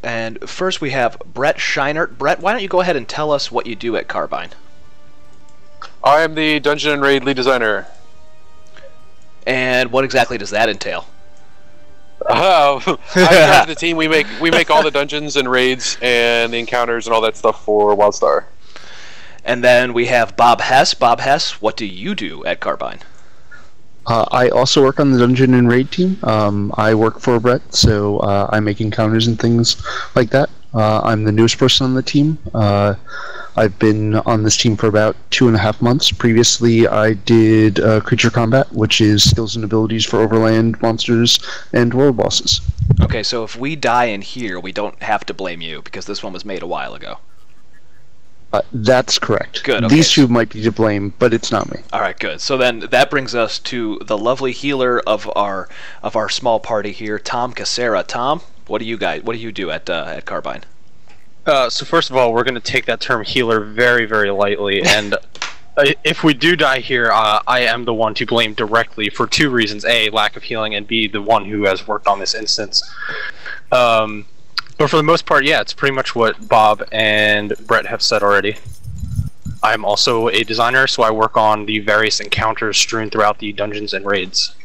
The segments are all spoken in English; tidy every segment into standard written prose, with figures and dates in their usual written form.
And first we have Brett Scheinert. Brett, why don't you go ahead and tell us what you do at Carbine? I am the Dungeon and Raid lead designer. And what exactly does that entail? I'm in charge of the team. We make all the dungeons and raids and the encounters and all that stuff for WildStar. And then we have Bob Hess. Bob Hess, what do you do at Carbine? I also work on the Dungeon and Raid team. I work for Brett, so I make encounters and things like that. I'm the newest person on the team. I've been on this team for about 2.5 months. Previously, I did creature combat, which is skills and abilities for overland monsters and world bosses. Okay, so if we die in here, we don't have to blame you, because this one was made a while ago. That's correct. Good. Okay. These two might be to blame, but it's not me. All right, good. So then that brings us to the lovely healer of our small party here, Tom Casera. Tom, what do you do at Carbine? So first of all, we're going to take that term healer very, very lightly, and if we do die here, I am the one to blame directly for 2 reasons: A, lack of healing, and B, the one who has worked on this instance. But for the most part, yeah, it's pretty much what Bob and Brett have said already. I'm also a designer, so I work on the various encounters strewn throughout the dungeons and raids.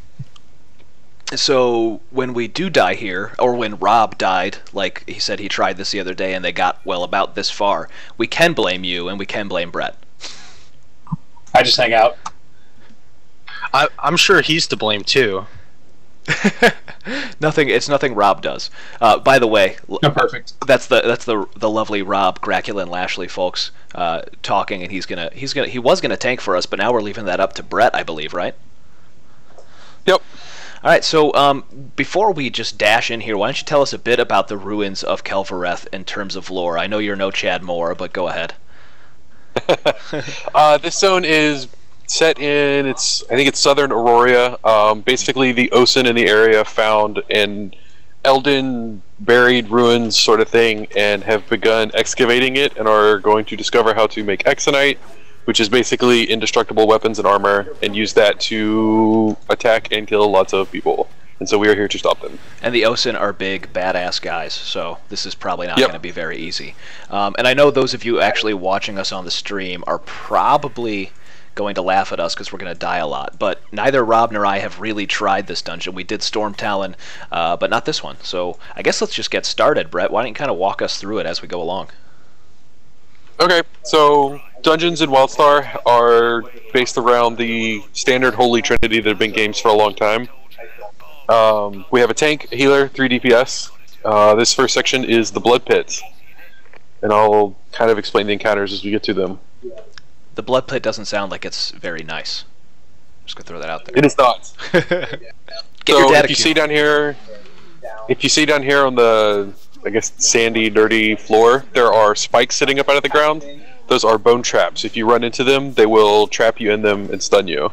So when we do die here, or when Rob died, like he said he tried this the other day and they got, well, about this far, we can blame you and we can blame Brett. I just hang out. I'm sure he's to blame too. It's nothing Rob does. By the way, no, perfect. That's the lovely Rob Gracula and Lashley folks talking, and he was gonna tank for us, but now we're leaving that up to Brett, I believe, right? Yep. All right. So before we just dash in here, why don't you tell us a bit about the Ruins of Kel Voreth in terms of lore? I know you're no Chad Moore, but go ahead. This zone is set in, I think it's southern Aurora. Basically, the Osen in the area found an Elden buried ruins sort of thing and have begun excavating it and are going to discover how to make Exonite, which is basically indestructible weapons and armor, and use that to attack and kill lots of people. And so we are here to stop them. And the Osen are big, badass guys, so this is probably not going to be very easy. And I know those of you actually watching us on the stream are probably going to laugh at us because we're going to die a lot, but neither Rob nor I have really tried this dungeon. We did Storm Talon, but not this one. So I guess let's just get started. Brett, why don't you kind of walk us through it as we go along? Okay, so dungeons in WildStar are based around the standard Holy Trinity that have been games for a long time. We have a tank, a healer, 3 DPS. This first section is the Blood Pit, and I'll kind of explain the encounters as we get to them. The Blood Pit doesn't sound like it's very nice. Just gonna throw that out there. It is not. So if you see down here on the, I guess, sandy, dirty floor, there are spikes sitting up out of the ground. Those are bone traps. If you run into them, they will trap you in them and stun you.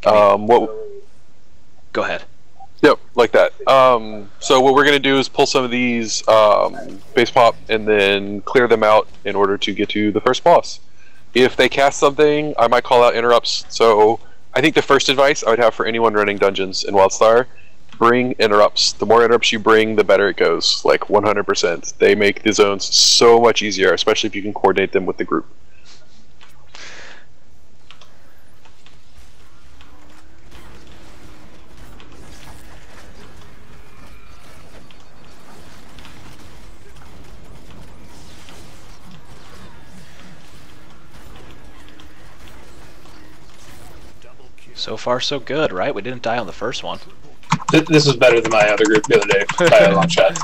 Go ahead. Yep, like that. So what we're going to do is pull some of these base pop and then clear them out in order to get to the first boss. If they cast something, I might call out interrupts. So I think the first advice I would have for anyone running dungeons in WildStar, bring interrupts. The more interrupts you bring, the better it goes, like 100%. They make the zones so much easier, especially if you can coordinate them with the group. So far, so good, right? We didn't die on the first one. This was better than my other group the other day, by a long shot.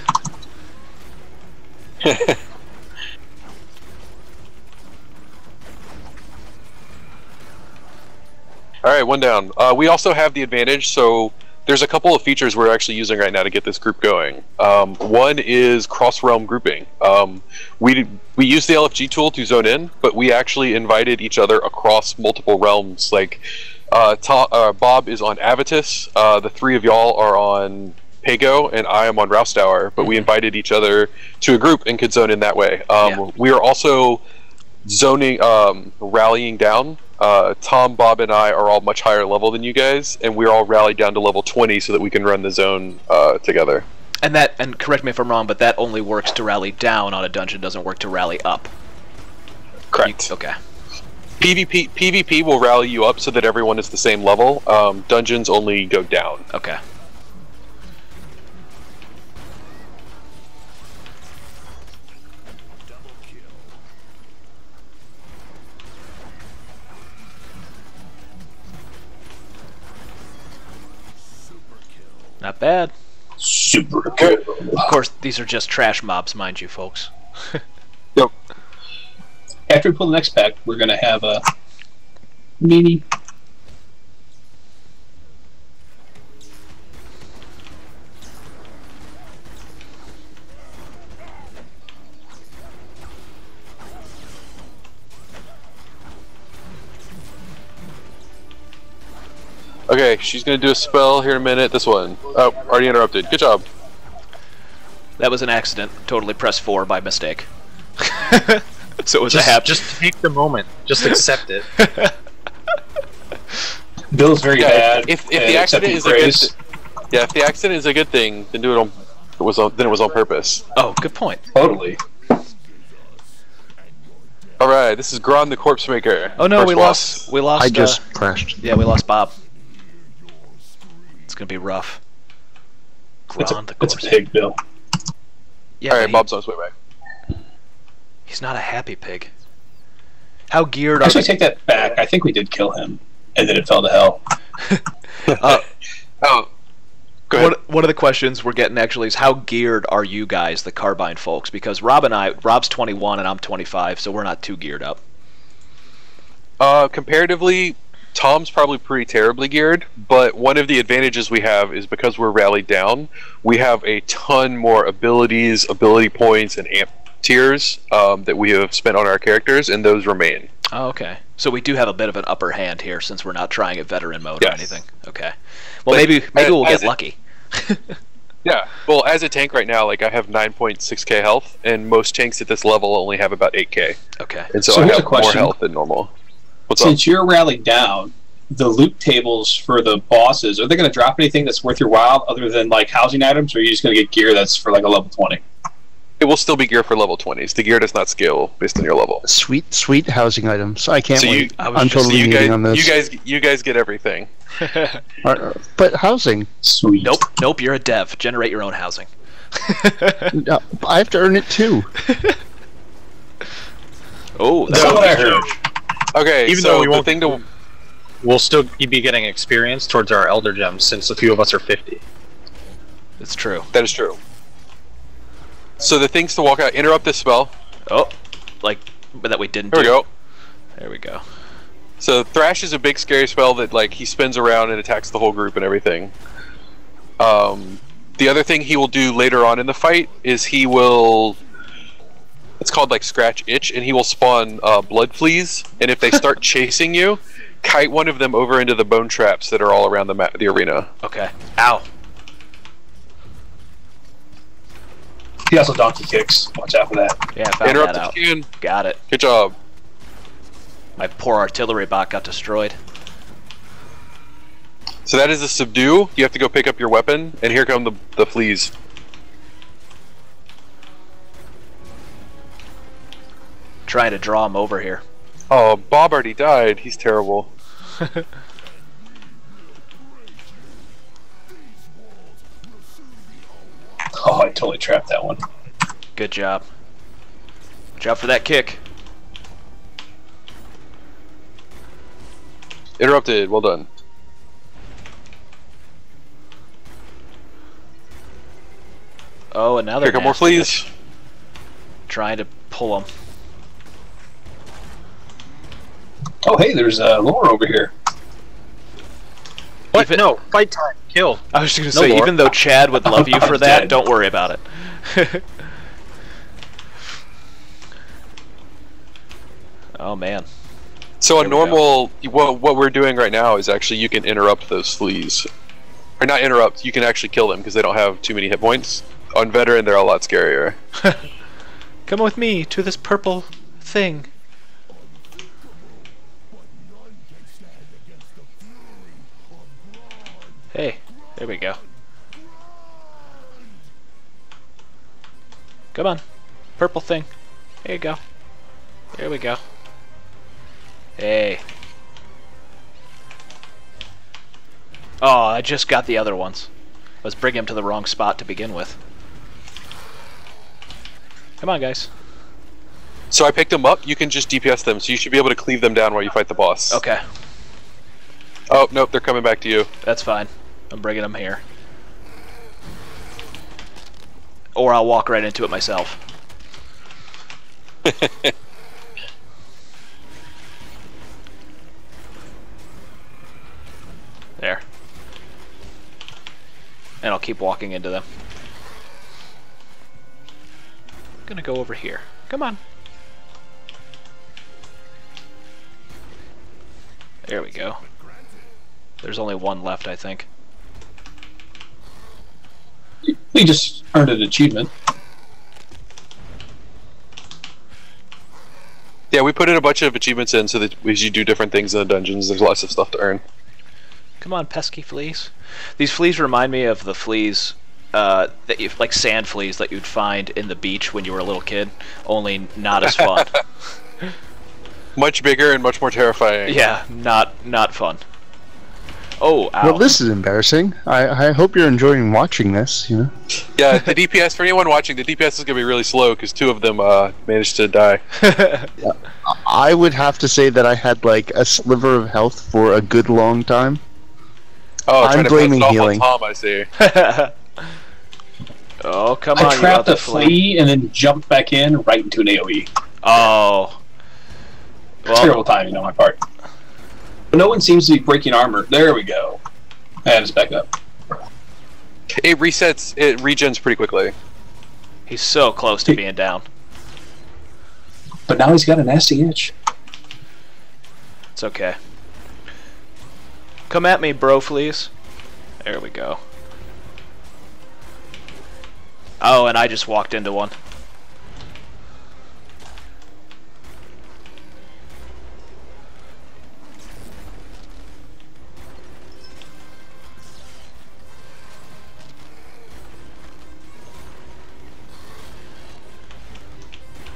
Alright, one down. We also have the advantage, so there's a couple of features we're actually using right now to get this group going. One is cross-realm grouping. We use the LFG tool to zone in, but we actually invited each other across multiple realms. Like, Bob is on Avitus, the 3 of y'all are on Pago, and I am on Roustauer, but we invited each other to a group and could zone in that way. We are also zoning, rallying down. Tom, Bob, and I are all much higher level than you guys, and we're all rallied down to level 20 so that we can run the zone together. and correct me if I'm wrong, but that only works to rally down on a dungeon, doesn't work to rally up. Correct. Okay. PvP will rally you up so that everyone is the same level. Dungeons only go down. Okay. Not bad. Super good. Of course, these are just trash mobs, mind you, folks. Yep. After we pull the next pack, we're gonna have a mini. Okay, she's gonna do a spell here in a minute. This one. Oh, already interrupted. Good job. That was an accident. Totally pressed 4 by mistake. So it was a hap. Just take the moment. Just accept it. Bill's very bad. If the accident is a good if the accident is a good thing, then do it on. Then it was on purpose. Oh, good point. Totally. All right, this is Gron the Corpse Maker. Oh no, First we boss. lost. I just crashed. Yeah, we lost Bob. It's gonna be rough. It's Gron the it's a corpse. pig, Bill. Yeah, All right, but Bob's on his way back. he's not a happy pig. How geared are Actually, the... take that back. I think we did kill him, and then it fell to hell. Oh, go ahead. One of the questions we're getting actually is how geared are you guys, the Carbine folks? Because Rob's 21 and I'm 25, so we're not too geared up. Comparatively, Tom's probably pretty terribly geared, but one of the advantages we have is because we're rallied down, we have a ton more abilities, ability points, and amp tiers that we have spent on our characters, and those remain. Oh, okay. So we do have a bit of an upper hand here since we're not trying at veteran mode or Yes. anything. Okay. Well, But maybe we'll as get lucky. Yeah, well, as a tank right now, like I have 9.6k health, and most tanks at this level only have about 8k, Okay. and so So I here's have a question. more health than normal. What's up? Since you're rallied down, the loot tables for the bosses, are they going to drop anything that's worth your while other than like housing items, or are you just going to get gear that's for like a level 20? It will still be gear for level 20s. The gear does not scale based on your level. Sweet housing items. I can't So wait. I was I'm just- totally meeting on this. you guys get everything. But housing, Sweet. Nope, you're a dev. Generate your own housing. no, I have to earn it too. Oh, That's not what I heard. Okay, Even so though we the won't thing to We'll still be getting experience towards our Elder Gems since a few of us are 50. it's true. that is true. So the things to walk out, interrupt this spell. Oh, like but that we didn't Here we do. go. There we go. So Thrash is a big scary spell that like he spins around and attacks the whole group and everything. The other thing he will do later on in the fight is he will. It's called like Scratch Itch, and he will spawn blood fleas. And if they start chasing you, kite one of them over into the bone traps that are all around the arena. Okay. Ow. He also donkey kicks. Watch out for that. Yeah, I found Interrupt that out. if you can. Got it. Good job. My poor artillery bot got destroyed. So that is a subdue. You have to go pick up your weapon, and here come the fleas. Trying to draw him over here. Oh, Bob already died. He's terrible. Oh, I totally trapped that one. Good job. Good job for that kick. Interrupted. Well done. Oh, another Here come more nasty fleas. bitch. Trying to pull him. Oh, hey, there's lore over here. What? Even- No, fight time. Kill. I was just No gonna say, more. even though Chad would love you for that, Dead. don't worry about it. Oh man. So a There we go. normal, what we're doing right now is actually you can interrupt those fleas, or not interrupt. You can actually kill them because they don't have too many hit points. On veteran, they're a lot scarier. Come with me to this purple thing. Hey, there we go. Come on. Purple thing. There you go. There we go. Hey. Oh, I just got the other ones. Let's bring him to the wrong spot to begin with. Come on, guys. So I picked them up. You can just DPS them, so you should be able to cleave them down while you fight the boss. Okay. Oh, nope, they're coming back to you. That's fine. I'm bringing them here. Or I'll walk right into it myself. There. And I'll keep walking into them. I'm gonna go over here. Come on. There we go. There's only one left, I think. We just earned an achievement. Yeah, we put in a bunch of achievements in so that as you do different things in the dungeons, there's lots of stuff to earn. Come on, pesky fleas. These fleas remind me of the fleas, like sand fleas that you'd find in the beach when you were a little kid, only not as fun. Much bigger and much more terrifying. Yeah, not fun. Oh, ow. Well, this is embarrassing. I hope you're enjoying watching this, you know? Yeah, the DPS, for anyone watching, the DPS is going to be really slow because 2 of them managed to die. Yeah. I would have to say that I had like a sliver of health for a good long time. Oh, I'm blaming healing. Tom, I see. Oh, come on, I you trapped other a flea and then jumped back in right into an AoE. Oh. Well, Terrible timing on my part. But no one seems to be breaking armor. There we go. And it's back up. It resets, it regens pretty quickly. he's so close to being down. But now he's got a nasty itch. It's okay. Come at me, bro, fleas. There we go. Oh, and I just walked into one.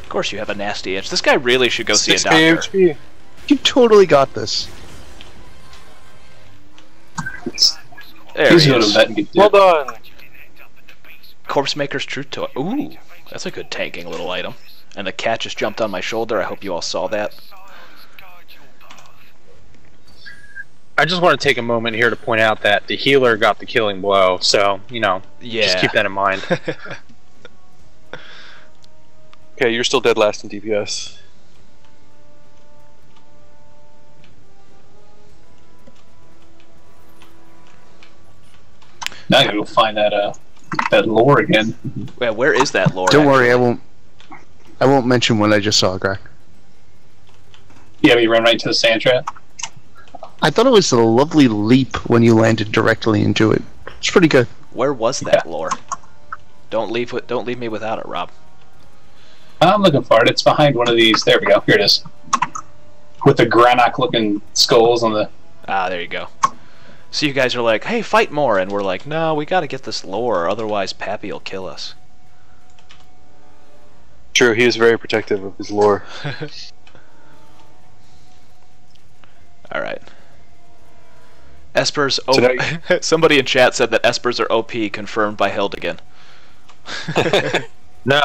Of course you have a nasty itch. This guy really should go see a doctor. HP. You totally got this. There He's he going to is. vet and get Well done. Corpse Maker's Truth Toy. Ooh, that's a good tanking little item. And the cat just jumped on my shoulder. I hope you all saw that. I just want to take a moment here to point out that the healer got the killing blow, so, you know, Yeah. just keep that in mind. Okay, you're still dead last in DPS. Now I gotta go find that that lore again. Yeah, where is that lore? Don't worry, actually? I won't mention what I just saw, Greg. Yeah, we ran right into the sand trap. I thought it was a lovely leap when you landed directly into it. It's pretty good. Where was that lore? Don't leave me without it, Rob. I'm looking for it. It's behind one of these. There we go. Here it is. With the Granok-looking skulls on the... Ah, there you go. So you guys are like, hey, fight more, and we're like, no, we gotta get this lore, otherwise Pappy will kill us. True, he is very protective of his lore. Alright. Espers So OP. Somebody in chat said that Espers are OP, confirmed by Hildigan. No.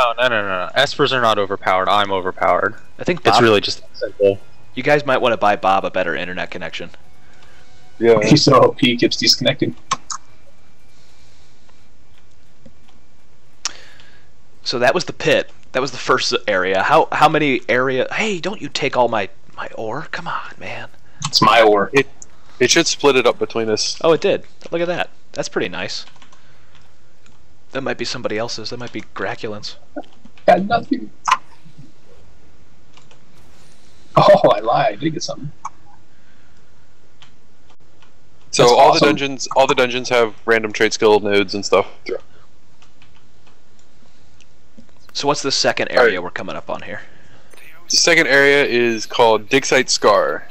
Espers are not overpowered. I'm overpowered. I think It's Bob, really just that simple. you guys might want to buy Bob a better internet connection. Yeah. He's so OP, keeps disconnecting. So that was the pit. That was the first area. How many area? Hey, don't you take all my ore? Come on, man. It's my ore. It should split it up between us. Oh, it did. Look at that. That's pretty nice. That might be somebody else's. That might be Graculin's. Got nothing. Oh, I lied. I did get something. So That's all awesome. the dungeons have random trait skill nodes and stuff. So what's the second area we're coming up on here? The second area is called Dig Site Scar,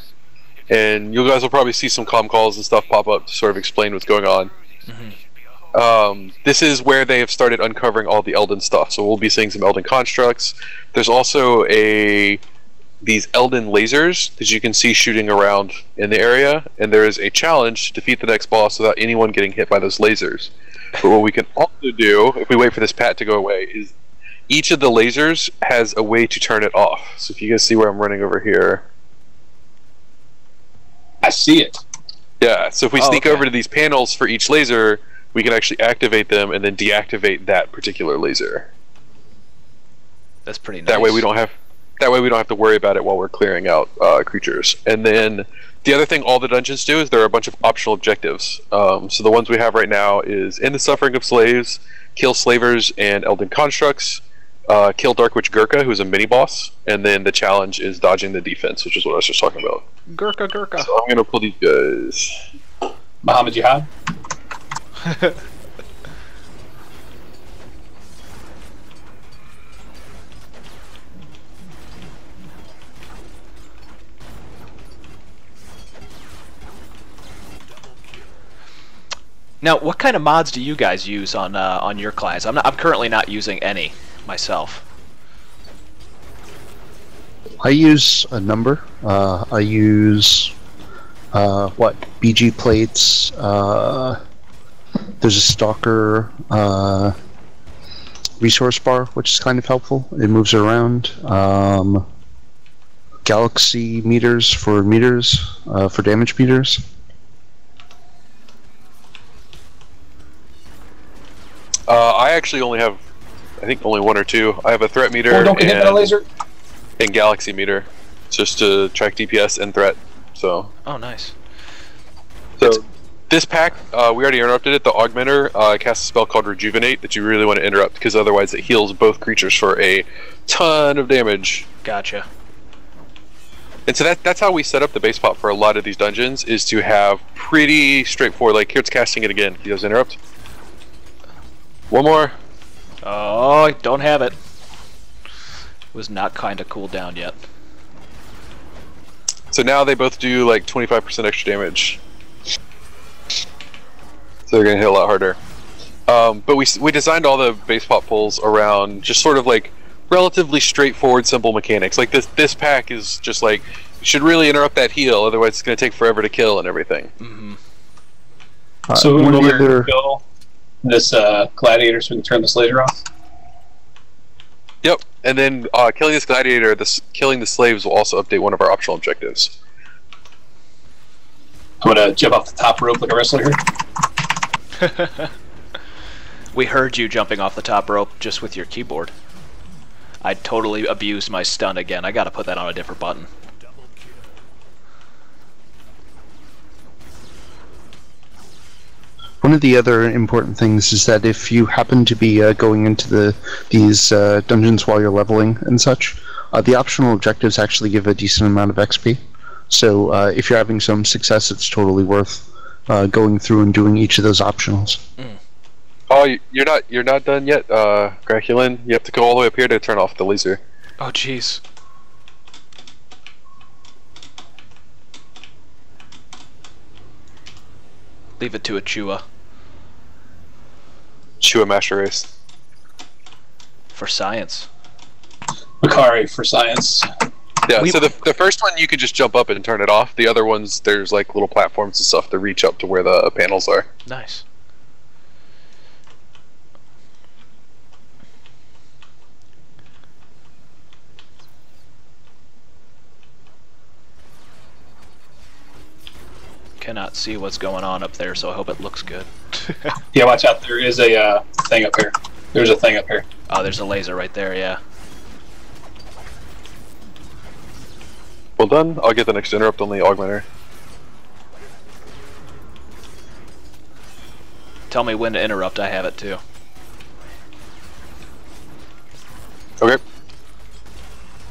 and you guys will probably see some comm calls and stuff pop up to sort of explain what's going on. This is where they have started uncovering all the Elden stuff. So we'll be seeing some Elden constructs. There's also these Elden lasers that you can see shooting around in the area, and there is a challenge to defeat the next boss without anyone getting hit by those lasers. But what we can also do, if we wait for this pat to go away, is each of the lasers has a way to turn it off. So if you guys see where I'm running over here. I see it. Yeah, so if we sneak over to these panels for each laser, we can actually activate them and then deactivate that particular laser. That's pretty nice. That way we don't have to worry about it while we're clearing out creatures. And then the other thing all the dungeons do is there are a bunch of optional objectives. So the ones we have right now is End the Suffering of Slaves, Kill Slavers and Elden Constructs, kill Dark Witch Gurkha, who's a mini-boss, and then the challenge is Dodging the Defense, which is what I was just talking about. Gurkha. So I'm going to pull these guys. Muhammad Jihad? Now, what kind of mods do you guys use on your clients? I'm currently not using any myself. I use a number. I use BG plates. There's a stalker resource bar, which is kind of helpful. It moves around. Galaxy meters for damage meters. I actually only have, I think, only one or two. I have a threat meter don't get hit by a laser. And galaxy meter, just to track DPS and threat. So. Oh, nice. So this pack, we already interrupted it. The augmenter casts a spell called Rejuvenate that you really want to interrupt because otherwise it heals both creatures for a ton of damage. Gotcha. And so that's how we set up the base pop for a lot of these dungeons, is to have pretty straightforward. Like here, it's casting it again. He does interrupt. One more. Oh, I don't have it. Was not kind of cooled down yet. So now they both do like 25% extra damage. So they're gonna hit a lot harder. But we designed all the base pop pulls around just sort of like relatively straightforward, simple mechanics. Like this pack is just like, you should really interrupt that heal, otherwise it's gonna take forever to kill and everything. Mm-hmm. So we'll kill this gladiator so we can turn this laser off. Yep, and then killing this gladiator, killing the slaves will also update one of our optional objectives. I'm gonna jump off the top rope like a wrestler here. We heard you jumping off the top rope just with your keyboard. I totally abused my stun again. I gotta put that on a different button. One of the other important things is that if you happen to be going into these dungeons while you're leveling and such, the optional objectives actually give a decent amount of XP. So if you're having some success, it's totally worth going through and doing each of those optionals. Mm. Oh, you're not done yet, Graculin. You have to go all the way up here to turn off the laser. Oh, jeez. Leave it to a Chua. Chua Master Race. For science. Makari for science. Yeah, so the first one you can just jump up and turn it off. The other ones, there's like little platforms and stuff to reach up to where the panels are. Nice. Cannot see what's going on up there, so I hope it looks good. Yeah, watch out. There is a thing up here. There's a thing up here. Oh, there's a laser right there, yeah. Well done. I'll get the next interrupt on the augmenter. Tell me when to interrupt, I have it too. Okay.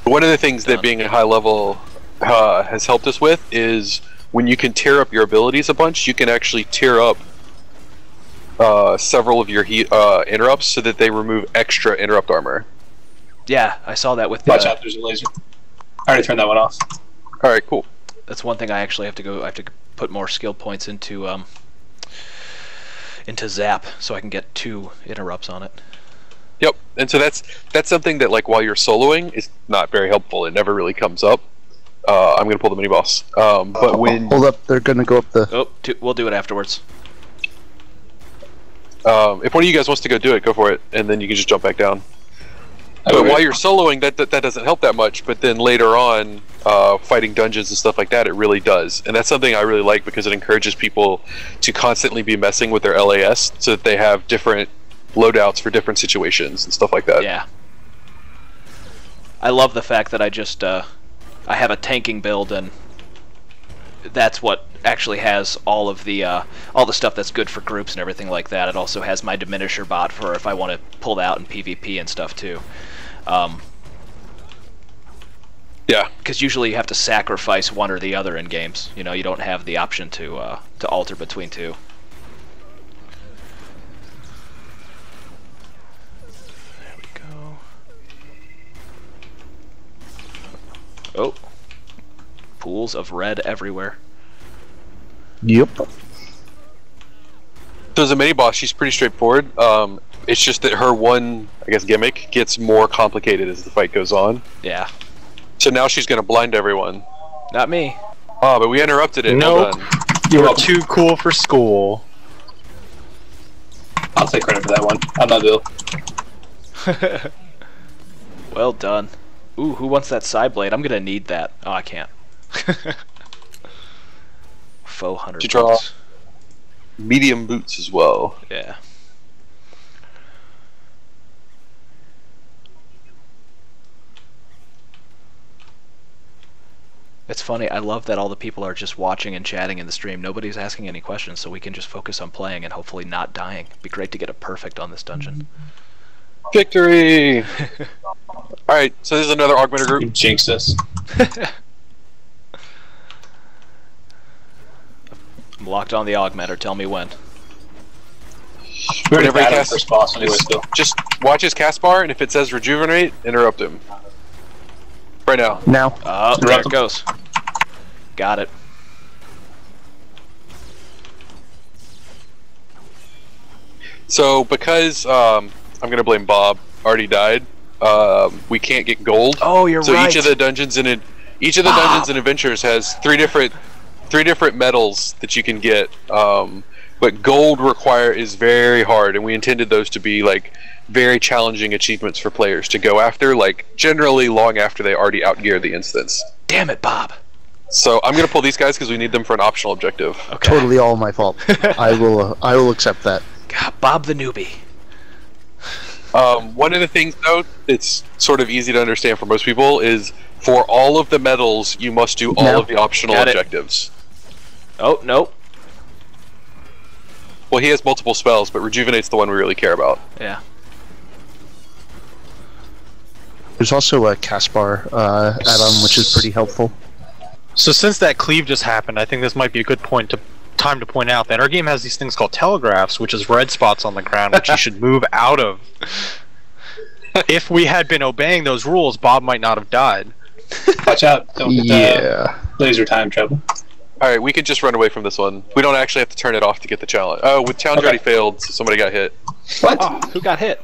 One of the things that being a high level has helped us with is when you can tear up your abilities a bunch, you can actually tear up several of your interrupts so that they remove extra interrupt armor. Yeah, I saw that with. Watch out! There's a laser. I already turned that one off. All right, cool. That's one thing I actually have to go. I have to put more skill points into into Zap so I can get 2 interrupts on it. Yep, and so that's something that, like, while you're soloing is not very helpful. It never really comes up. I'm gonna pull the mini boss, but when hold up, they're gonna go up the. Oh, we'll do it afterwards. If one of you guys wants to go do it, go for it, and then you can just jump back down. But while you're soloing, that doesn't help that much. But then later on, fighting dungeons and stuff like that, it really does. And that's something I really like because it encourages people to constantly be messing with their LAS so that they have different loadouts for different situations and stuff like that. Yeah. I love the fact that I just I have a tanking build, and that's what actually has all the stuff that's good for groups and everything like that. It also has my diminisher bot for if I want to pull it out in PvP and stuff too. Yeah, because usually you have to sacrifice one or the other in games. You know, you don't have the option to alter between two. There we go. Oh, pools of red everywhere. Yep. So as a mini boss, she's pretty straightforward. It's just that her one, I guess, gimmick gets more complicated as the fight goes on. Yeah. So now she's going to blind everyone. Not me. Oh, but we interrupted it. Nope. Hold on. You're too cool for school. I'll take credit for that one. I'm not Bill. Well done. Ooh, who wants that side blade? I'm gonna need that. Oh, I can't. Faux 100 Did you draw boots. medium boots as well? Yeah. It's funny, I love that all the people are just watching and chatting in the stream. Nobody's asking any questions, so we can just focus on playing and hopefully not dying. It'd be great to get a perfect on this dungeon. Victory! Alright, so this is another augmenter You group. jinxed us. I'm locked on the augmenter, tell me when. We're Whenever he bad on casts- first boss anyway, still. Just watch his cast bar, and if it says rejuvenate, interrupt him. Right now. Now. Oh, there it goes. Got it. So because I'm gonna blame Bob, already died. We can't get gold. Oh, you're so right. each of the dungeons and dungeons and adventures has three different medals that you can get. But gold is very hard, and we intended those to be like very challenging achievements for players to go after, like generally long after they already outgear the instance. Damn it, Bob. So I'm gonna pull these guys because we need them for an optional objective. Okay. Totally all my fault. I will accept that. God, Bob the newbie. One of the things, though, it's sort of easy to understand for most people is for all of the medals, you must do all of the optional Got it. objectives. Oh, nope. Well, he has multiple spells, but Rejuvenate's the one we really care about. Yeah. There's also a Caspar add-on, which is pretty helpful. So since that cleave just happened, I think this might be a good time to point out that our game has these things called telegraphs, which is red spots on the ground, which you should move out of. If we had been obeying those rules, Bob might not have died. Watch out. Don't get laser time trouble. Alright, we can just run away from this one. We don't actually have to turn it off to get the challenge. Oh, with challenge already failed, so somebody got hit. What? Oh, who got hit?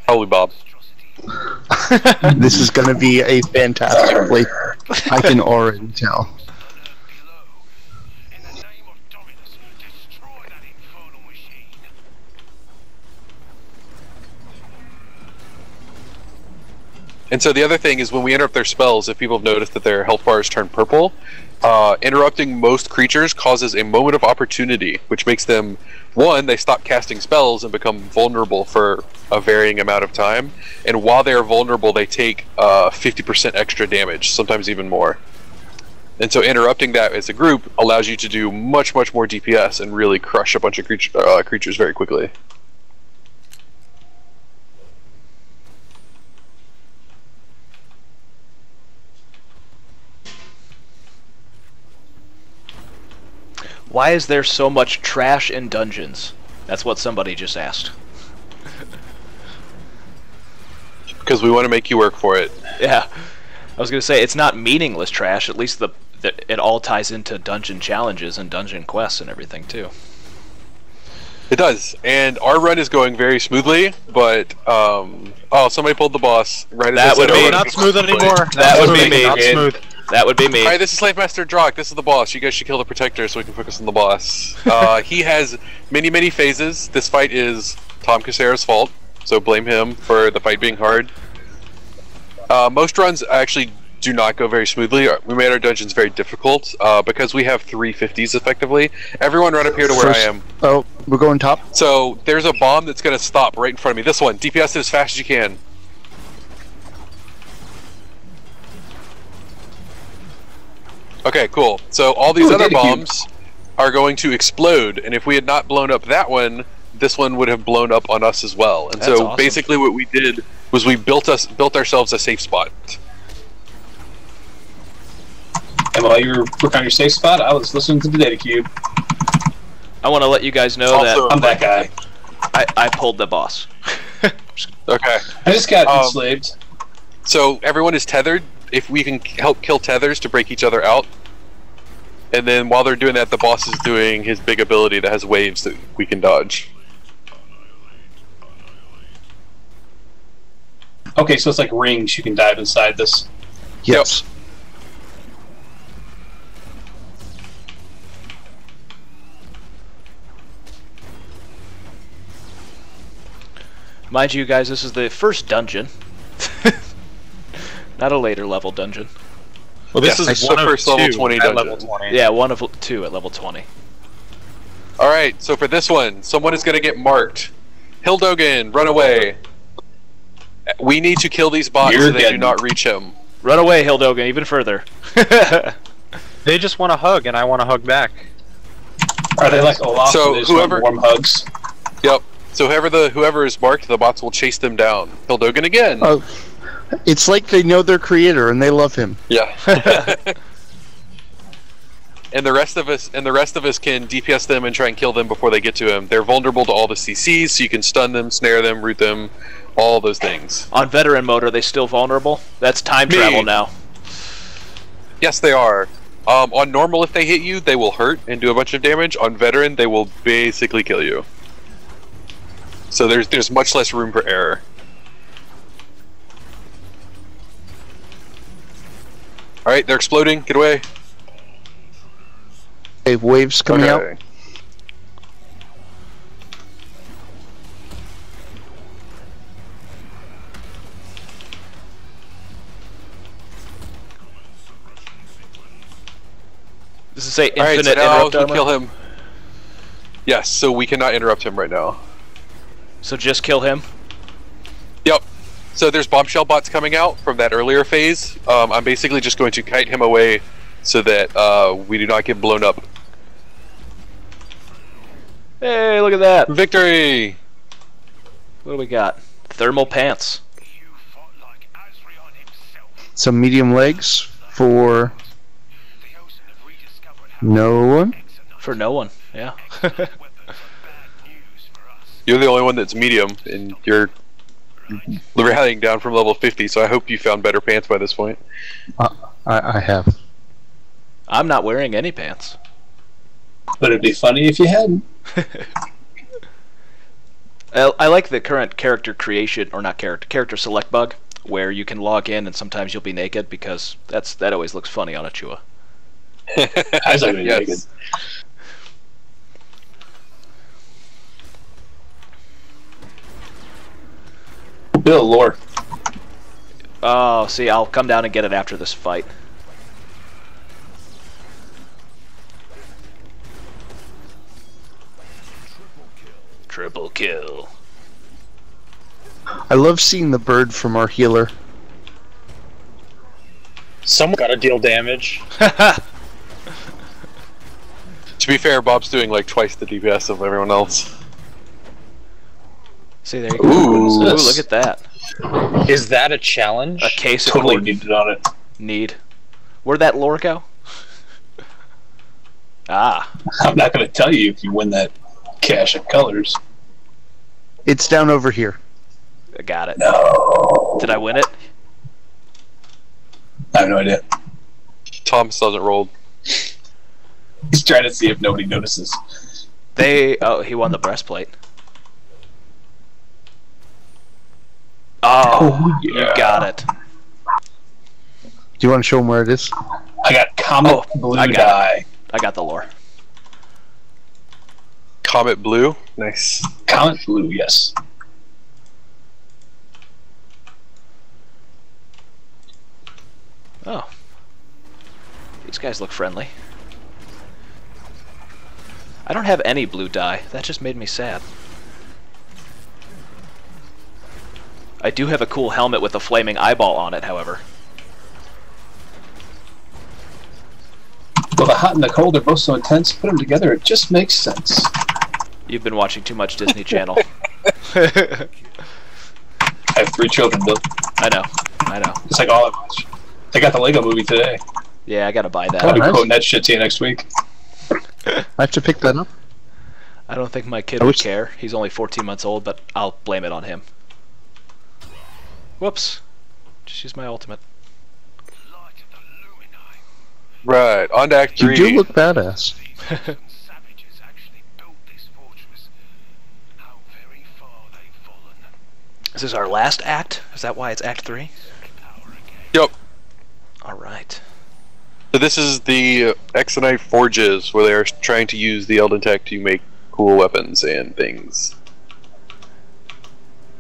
Probably Bob. This is going to be a fantastic play. I can already tell. And so the other thing is when we interrupt their spells, if people have noticed that their health bars turn purple, interrupting most creatures causes a moment of opportunity, which makes them, one, they stop casting spells and become vulnerable for a varying amount of time, and while they are vulnerable, they take 50% extra damage, sometimes even more. And so interrupting that as a group allows you to do much, much more DPS and really crush a bunch of creatures very quickly. Why is there so much trash in dungeons? That's what somebody just asked. Because we want to make you work for it. Yeah. I was going to say, it's not meaningless trash. At least it all ties into dungeon challenges and dungeon quests and everything, too. It does, and our run is going very smoothly, but oh, somebody pulled the boss right That as would be Not smooth anymore. That would be me. Not smooth. That would be me. Alright, this is Slave Master Drock. This is the boss. You guys should kill the Protector so we can focus on the boss. He has many phases. This fight is Tom Casera's fault, so blame him for the fight being hard. Most runs actually do not go very smoothly. We made our dungeons very difficult because we have 350s effectively. Everyone run up here to where I am. Oh, we're going top. So there's a bomb that's going to stop right in front of me. This one. DPS it as fast as you can. Okay, cool. So all these other bombs are going to explode, and if we had not blown up that one, this one would have blown up on us as well. And That's so awesome. basically what we did was we built ourselves a safe spot. And while you were working on your safe spot, I was listening to the data cube. I want to let you guys know Also- I'm that guy. that I pulled the boss. Okay. I just got enslaved. So everyone is tethered. If we can help kill tethers to break each other out. And then while they're doing that, the boss is doing his big ability that has waves that we can dodge. Okay, so it's like rings. You can dive inside this. Yes. Mind you guys, this is the first dungeon. Not a later level dungeon. Well, this Yes, is the one of first level two 20 at dungeon. level 20. Yeah, one of two at level 20. Alright, so for this one, someone is going to get marked. Hildogan, run away. We need to kill these bots You're so they do getting- not reach him. Run away, Hildogan, even further. They just want a hug, and I want to hug back. Are they like Olaf? So where they just want whoever- warm hugs. Yep. So whoever is marked, the bots will chase them down. Hildogan again. Oh, it's like they know their creator and they love him. Yeah. And the rest of us can DPS them and try and kill them before they get to him. They're vulnerable to all the CCs, so you can stun them, snare them, root them, all those things. On veteran mode, are they still vulnerable? That's time travel now. Yes, they are. On normal, if they hit you, they will hurt and do a bunch of damage. On veteran, they will basically kill you. So there's much less room for error. Alright, they're exploding. Get away. Okay, waves coming out. Okay. Does it say Alright, infinite so now interrupt we armor? kill him. Yes, so we cannot interrupt him right now. So just kill him? Yep. So there's bombshell bots coming out from that earlier phase. I'm basically just going to kite him away so that we do not get blown up. Hey, look at that. Victory! What do we got? Thermal pants. Some medium legs for no one. For no one, yeah. You're the only one that's medium, and you're rallying down from level 50, so I hope you found better pants by this point. I have. I'm not wearing any pants. But it'd be funny if you hadn't. I like the current character creation, or not character select bug, where you can log in and sometimes you'll be naked, because that always looks funny on a Chua. I was not even Yes. naked. Bill lore. Oh, see, I'll come down and get it after this fight. Triple kill. I love seeing the bird from our healer. Someone gotta deal damage. To be fair, Bob's doing like twice the DPS of everyone else. See, there you go. Ooh. Ooh, look at that. Is that a challenge? A case of Totally lore needed on it. need. Where'd that lore go? Ah. I'm not going to tell you if you win that cache of colors. It's down over here. I got it. No. Did I win it? I have no idea. Tom still hasn't rolled. He's trying to see if nobody notices. He won the breastplate. Oh, yeah. You got it. Do you want to show them where it is? I got Comet Blue I got dye. I got the lore. Comet Blue. Nice. Comet Blue, yes. Oh. These guys look friendly. I don't have any blue dye. That just made me sad. I do have a cool helmet with a flaming eyeball on it, however. Well, the hot and the cold are both so intense, put them together, it just makes sense. You've been watching too much Disney Channel. I have 3 children, Bill. I know. It's like all I watch. I got the Lego movie today. Yeah, I gotta buy that. I'll be nice. quoting that shit to you next week. I have to pick that up. I don't think my kid would care. He's only 14 months old, but I'll blame it on him. Whoops. Just use my ultimate. Right, on to Act 3. You do look badass. Is this our last act? Is that why it's Act 3? Yep. Alright. So this is the Exonite Forges, where they are trying to use the Elden Tech to make cool weapons and things.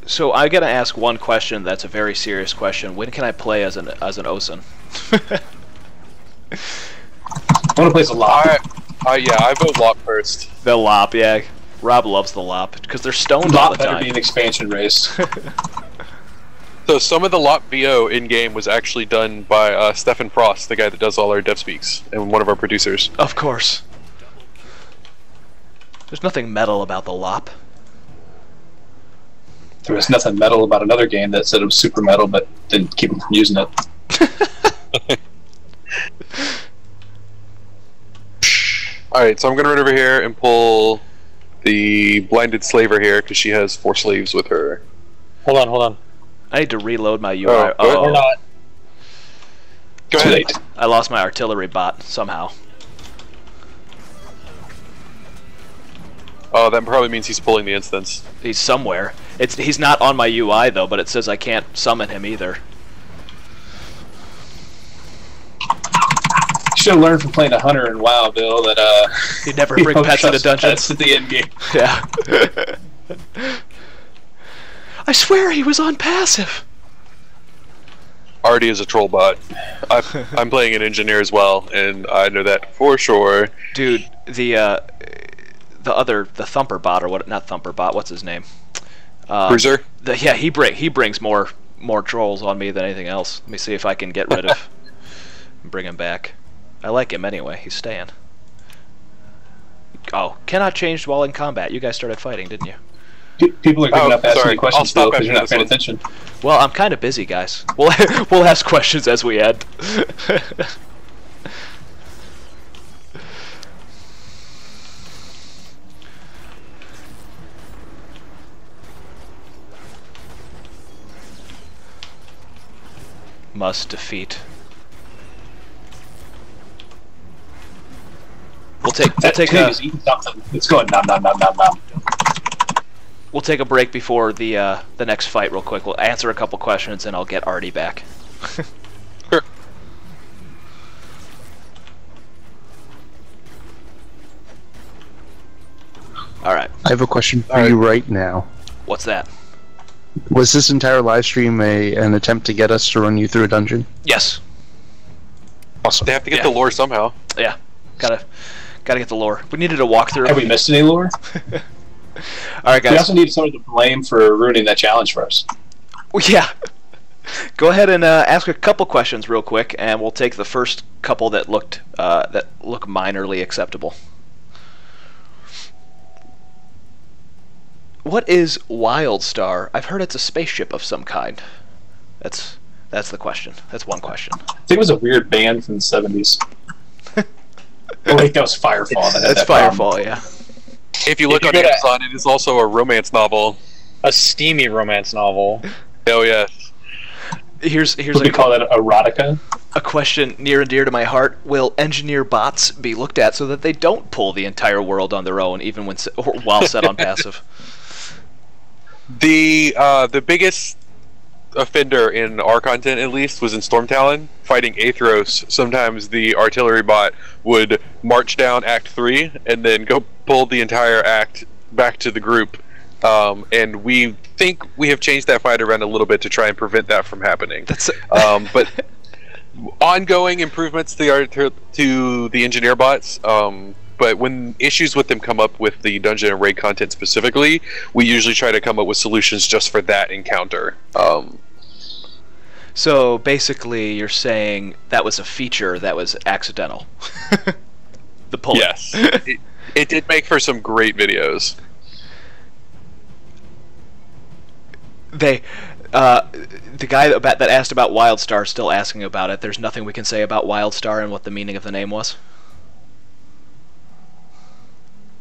So I gotta ask one question that's a very serious question. When can I play as an Osen? I want to play as a lot. Yeah, I vote Lop first. The Lop, yeah. Rob loves the Lop, because they're stoned all Lot the better time. be an expansion race. So some of the Lop VO in-game was actually done by Stefan Frost, the guy that does all our dev speaks, and one of our producers. Of course. There's nothing metal about the Lop. There was nothing metal about another game that said it was super metal, but didn't keep them from using it. Alright, so I'm gonna run over here and pull the blinded slaver here, because she has 4 slaves with her. Hold on. I need to reload my UI. Oh, Oh, Or not. Go Too ahead. late. I lost my artillery bot somehow. Oh, that probably means he's pulling the instance. He's somewhere. He's not on my UI though, but it says I can't summon him either. You should have learned from playing a hunter in WoW, Bill, that You never you bring don't pets into trust dungeons. pets at the end game. Yeah. I swear he was on passive. Artie is a troll bot. I'm playing an engineer as well, and I know that for sure. Dude, the thumper bot, or what? Not thumper bot. What's his name? Bruiser? Yeah, he brings more trolls on me than anything else. Let me see if I can get rid of bring him back. I like him anyway. He's staying. Oh, cannot change while in combat. You guys started fighting, didn't you? People are giving up asking sorry. me questions, I'll stop Bill, because you're not after paying this attention. Well, I'm kind of busy, guys. We'll ask questions as we end. Must defeat. We'll take That a pig is eating something. It's going nom nom nom nom nom. we'll take a break before the next fight real quick. We'll answer a couple questions and I'll get Artie back. Sure. All right. I have a question for Alright. you right now. What's that? Was this entire live stream an attempt to get us to run you through a dungeon? Yes. Awesome. They have to get Yeah. the lore somehow. Yeah. Gotta get the lore. We needed a walkthrough. Have we missed any lore? All right, We guys. also need someone to blame for ruining that challenge for us. Well, yeah. Go ahead and ask a couple questions real quick, and we'll take the first couple that look minorly acceptable. What is WildStar? I've heard it's a spaceship of some kind. That's the question. That's one question. I think it was a weird band from the 70s. Oh, wait, that was Firefall. That's Firefall, yeah. If you look you on go to- Amazon, it is also a romance novel. A steamy romance novel. Oh yeah. Here's Would a we call that erotica? A question near and dear to my heart: will engineer bots be looked at so that they don't pull the entire world on their own, even when or while set on passive? The biggest offender in our content, at least, was in Storm Talon fighting Aethros. Sometimes the artillery bot would march down Act 3 and then go pull the entire act back to the group. And we think we have changed that fight around a little bit to try and prevent that from happening. But ongoing improvements to the engineer bots. But when issues with them come up with the dungeon and raid content specifically, we usually try to come up with solutions just for that encounter. So basically, you're saying that was a feature that was accidental. The pull. Yes, it did make for some great videos. The guy that asked about WildStar is still asking about it. There's nothing we can say about WildStar and what the meaning of the name was.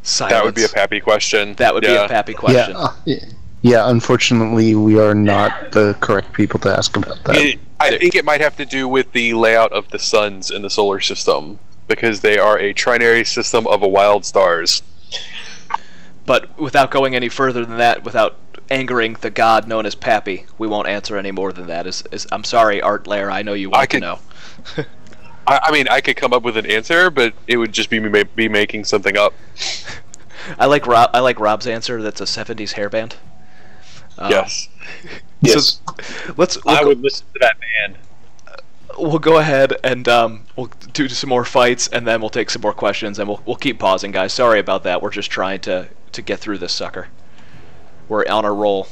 Silence. That would be a Pappy question. That would be a Pappy question. Yeah, unfortunately, we are not the correct people to ask about that. I think it might have to do with the layout of the suns in the solar system, because they are a trinary system of wild stars. But without going any further than that, without angering the god known as Pappy, we won't answer any more than that. I'm sorry, Art Lair, I know you want to know. I mean, I could come up with an answer, but it would just be me making something up. I like Rob's answer. That's a 70s hairband. Yes. Yes. So I would listen to that band. We'll go ahead and we'll do some more fights, and then we'll take some more questions, and we'll keep pausing, guys. Sorry about that. We're just trying to get through this sucker. We're on a roll.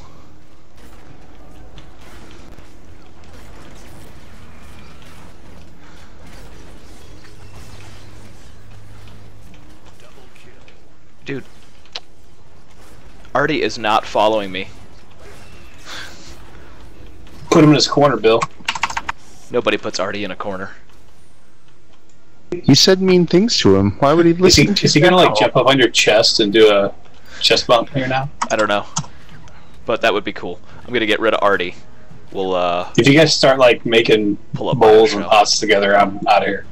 Dude, Artie is not following me. Put him in his corner, Bill. Nobody puts Artie in a corner. You said mean things to him. Why would he listen to you? Is he gonna like jump up on your chest and do a chest bump here now? I don't know, but that would be cool. I'm gonna get rid of Artie. We'll if you guys start like making bowls and pots together, I'm out of here.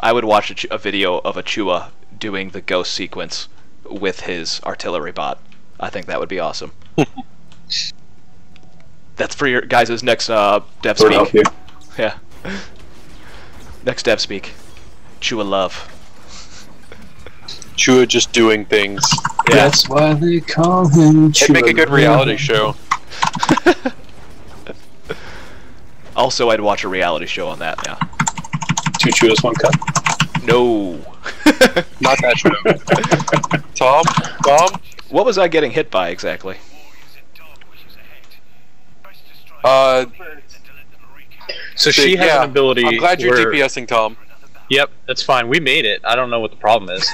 I would watch a video of Achua doing the ghost sequence with his artillery bot. I think that would be awesome. That's for your guys' next dev speak. Yeah. Next dev speak. Chua love. Chua just doing things. Yeah. That's why they call him Chua. It'd make a good reality show. Also, I'd watch a reality show on that, yeah. 2 Chuas, 1 cup. No. Not that show. Tom? What was I getting hit by exactly? So she has an ability. I'm glad you're DPSing, Tom. Yep, that's fine. We made it. I don't know what the problem is.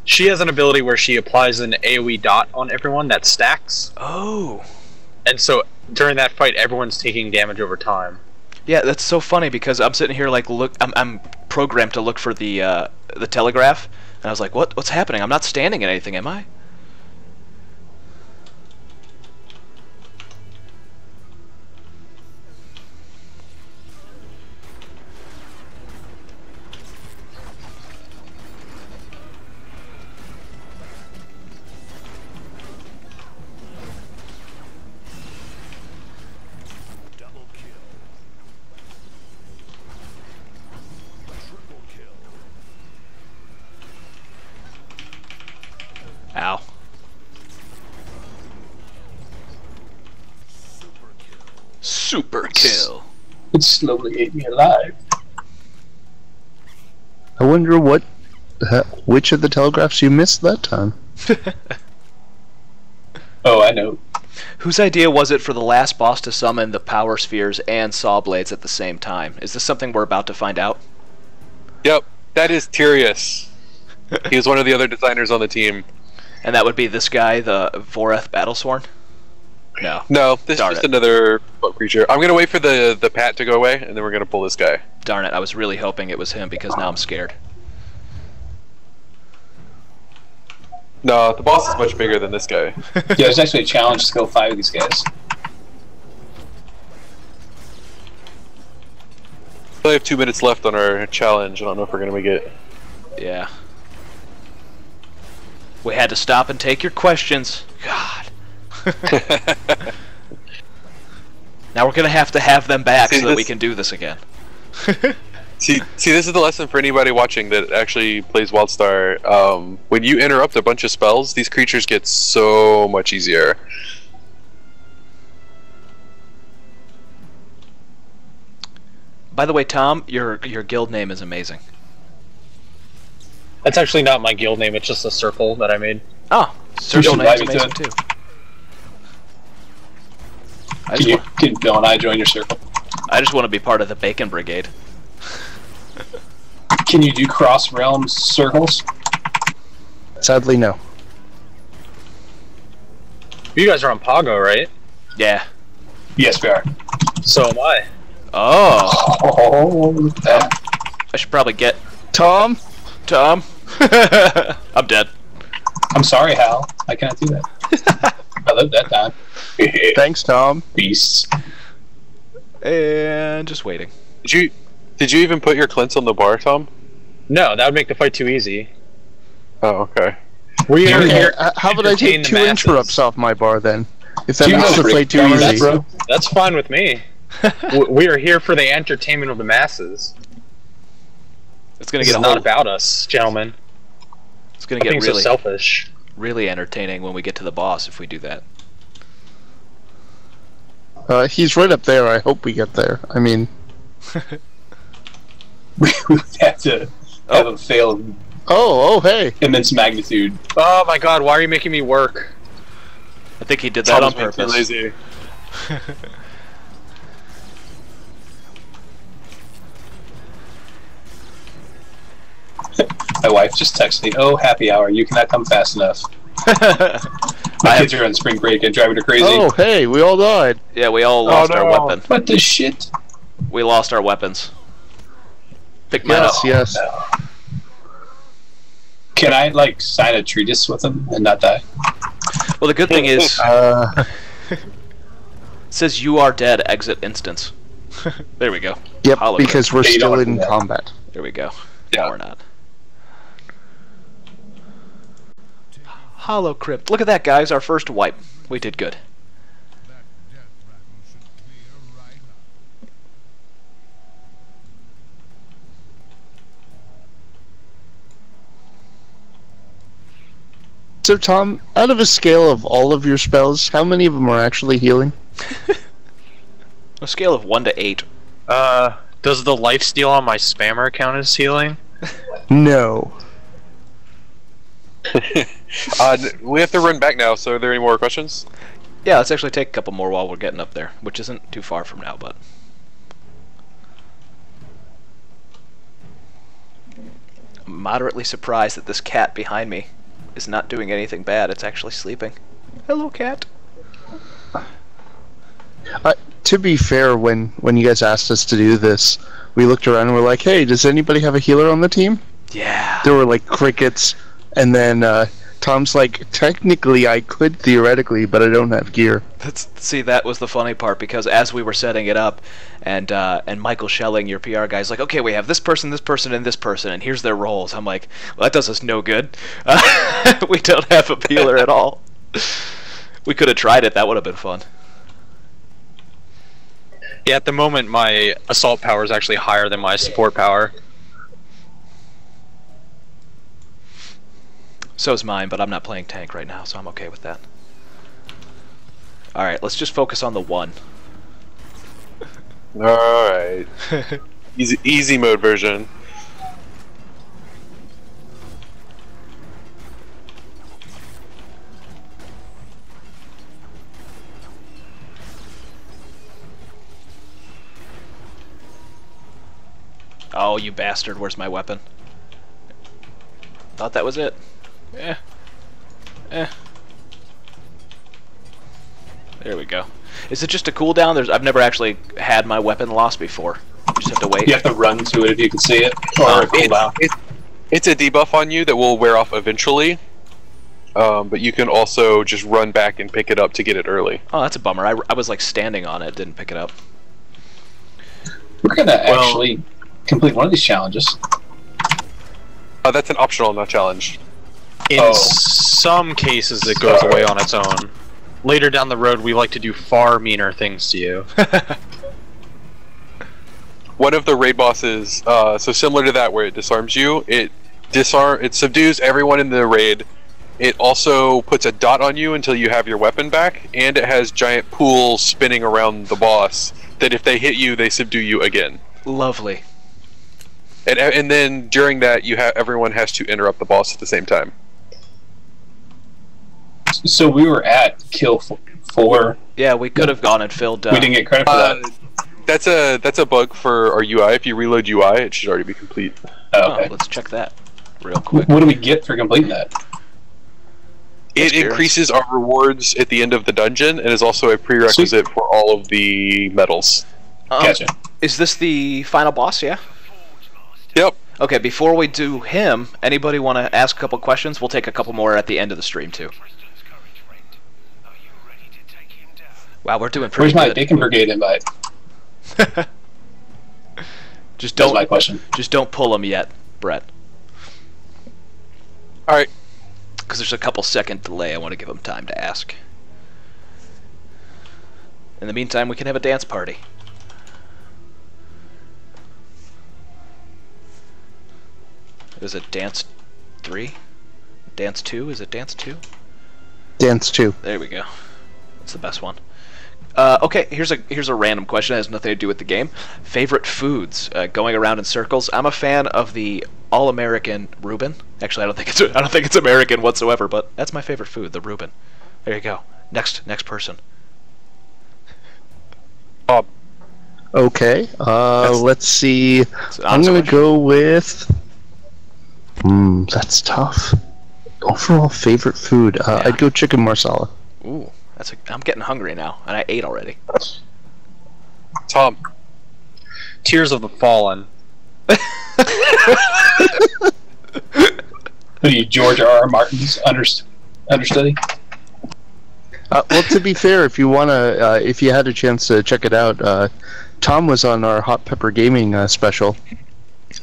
She has an ability where she applies an AoE dot on everyone that stacks. Oh. And so during that fight, everyone's taking damage over time. Yeah, that's so funny because I'm sitting here like I'm programmed to look for the telegraph, and I was like, what's happening? I'm not standing in anything, am I? Ow. Super kill. It slowly ate me alive. I wonder which of the telegraphs you missed that time. Oh, I know. Whose idea was it for the last boss to summon the power spheres and saw blades at the same time? Is this something we're about to find out? Yep, that is Tyrius. He was one of the other designers on the team. And that would be this guy, the Voreth Battlesworn? No. No, this is just another bug creature. I'm going to wait for the pat to go away, and then we're going to pull this guy. Darn it, I was really hoping it was him, because now I'm scared. No, the boss is much bigger than this guy. Yeah, there's actually a challenge to go 5 of these guys. only have 2 minutes left on our challenge. I don't know if we're gonna make it. Yeah. We had to stop and take your questions. God. Now we're gonna have to have them back so that we can do this again. See, this is the lesson for anybody watching that actually plays WildStar. When you interrupt a bunch of spells, these creatures get so much easier. By the way, Tom, your guild name is amazing. That's actually not my guild name, it's just a circle that I made. Oh, circle name's amazing too. Can Bill and I join your circle? I just want to be part of the Bacon Brigade. Can you do cross realm circles? Sadly, no. You guys are on Pago, right? Yeah. Yes, we are. So am I. Oh. Oh, that. I should probably get Tom? Tom. I'm dead. I'm sorry, Hal. I cannot do that. I lived that time. Thanks, Tom. Beasts. And just waiting. Did you even put your Clint's on the bar, Tom? No, that would make the fight too easy. Oh, okay. We are here. How about I take 2 interrupts off my bar then? If that Do you makes know the play too breakdowns, easy. bro? That's fine with me. We are here for the entertainment of the masses. It's gonna This get is not about us, gentlemen. It's gonna I'm get being really so selfish. really entertaining when we get to the boss if we do that. He's right up there. I hope we get there. I mean, We would have to have a fail of oh, hey. immense magnitude. Oh my god, why are you making me work? I think he did that on Tom's being too purpose. lazy. My wife just texted me, "Oh, happy hour! You cannot come fast enough." My kids are on spring break and driving her crazy. Oh, hey, we all died. Yeah, we all lost our weapon. What the shit? We lost our weapons. Pick mine Yes, up. yes. Can I like sign a treatise with them and not die? Well, the good thing is, It it says you are dead. Exit instance. There we go. Yep, Hologram. because we're Yeah, you still don't in do that. combat. There we go. Yeah. No, we're not. Hollow Crypt. Look at that, guys. Our first wipe. We did good. So, Tom, out of a scale of all of your spells, how many of them are actually healing? A scale of 1 to 8. Does the lifesteal on my spammer count as healing? No. We have to run back now, so are there any more questions? Yeah, let's actually take a couple more while we're getting up there, which isn't too far from now, but... I'm moderately surprised that this cat behind me is not doing anything bad. It's actually sleeping. Hello, cat. To be fair, when you guys asked us to do this, we looked around and we're like, hey, does anybody have a healer on the team? Yeah. There were like crickets, and then Tom's like, technically I could theoretically, but I don't have gear. See, that was the funny part, because as we were setting it up, and Michael Schelling, your PR guy, is like, okay, we have this person, and this person, and here's their roles. I'm like, well, that does us no good. We don't have a healer at all. We could have tried it. That would have been fun. Yeah, at the moment my assault power is actually higher than my support power. So's mine, but I'm not playing tank right now, so I'm okay with that. Alright, let's just focus on the 1. Alright. Easy mode version. Oh, you bastard, where's my weapon? Thought that was it. Eh. There we go. Is it just a cooldown? I've never actually had my weapon lost before. You just have to wait. You have to run to it if you can see it. Or a cooldown. It's a debuff on you that will wear off eventually, but you can also just run back and pick it up to get it early. Oh, that's a bummer. I was like standing on it, didn't pick it up. We're gonna actually complete one of these challenges. That's an optional, not challenge. In some cases, it goes away on its own. Later down the road, we like to do far meaner things to you. One of the raid bosses, so similar to that, where it disarms you, it subdues everyone in the raid. It also puts a dot on you until you have your weapon back, and it has giant pools spinning around the boss that if they hit you, they subdue you again. Lovely. And then during that, everyone has to interrupt the boss at the same time. So we were at Kill 4. Yeah, we could have gone and filled. We didn't get credit for that. That's a bug for our UI. If you reload UI, it should already be complete. Okay. Let's check that real quick. What do we get for completing that? It increases our rewards at the end of the dungeon, and is also a prerequisite for all of the medals. Gotcha. Is this the final boss? Yeah. Yep. Okay. Before we do him, anybody want to ask a couple questions? We'll take a couple more at the end of the stream too. Wow, we're doing pretty good. Where's my good. Bacon Brigade invite? Just don't. That's my question. Just don't pull them yet, Brett. All right. Because there's a couple second delay. I want to give them time to ask. In the meantime, we can have a dance party. Is it dance 3? Dance 2? Is it dance 2? Dance 2. There we go. That's the best one. Okay, here's a random question. It has nothing to do with the game. Favorite foods? Going around in circles. I'm a fan of the all-American Reuben. Actually, I don't think it's American whatsoever. But that's my favorite food, the Reuben. There you go. Next person. Bob. Okay. Let's see. I'm gonna question. go with. That's tough. Overall favorite food. I'd go chicken marsala. Ooh. I'm getting hungry now, and I ate already. Tom. Tears of the Fallen. Who are you, George R.R. Martin's understudy? Well, to be fair, if you had a chance to check it out, Tom was on our Hot Pepper Gaming special.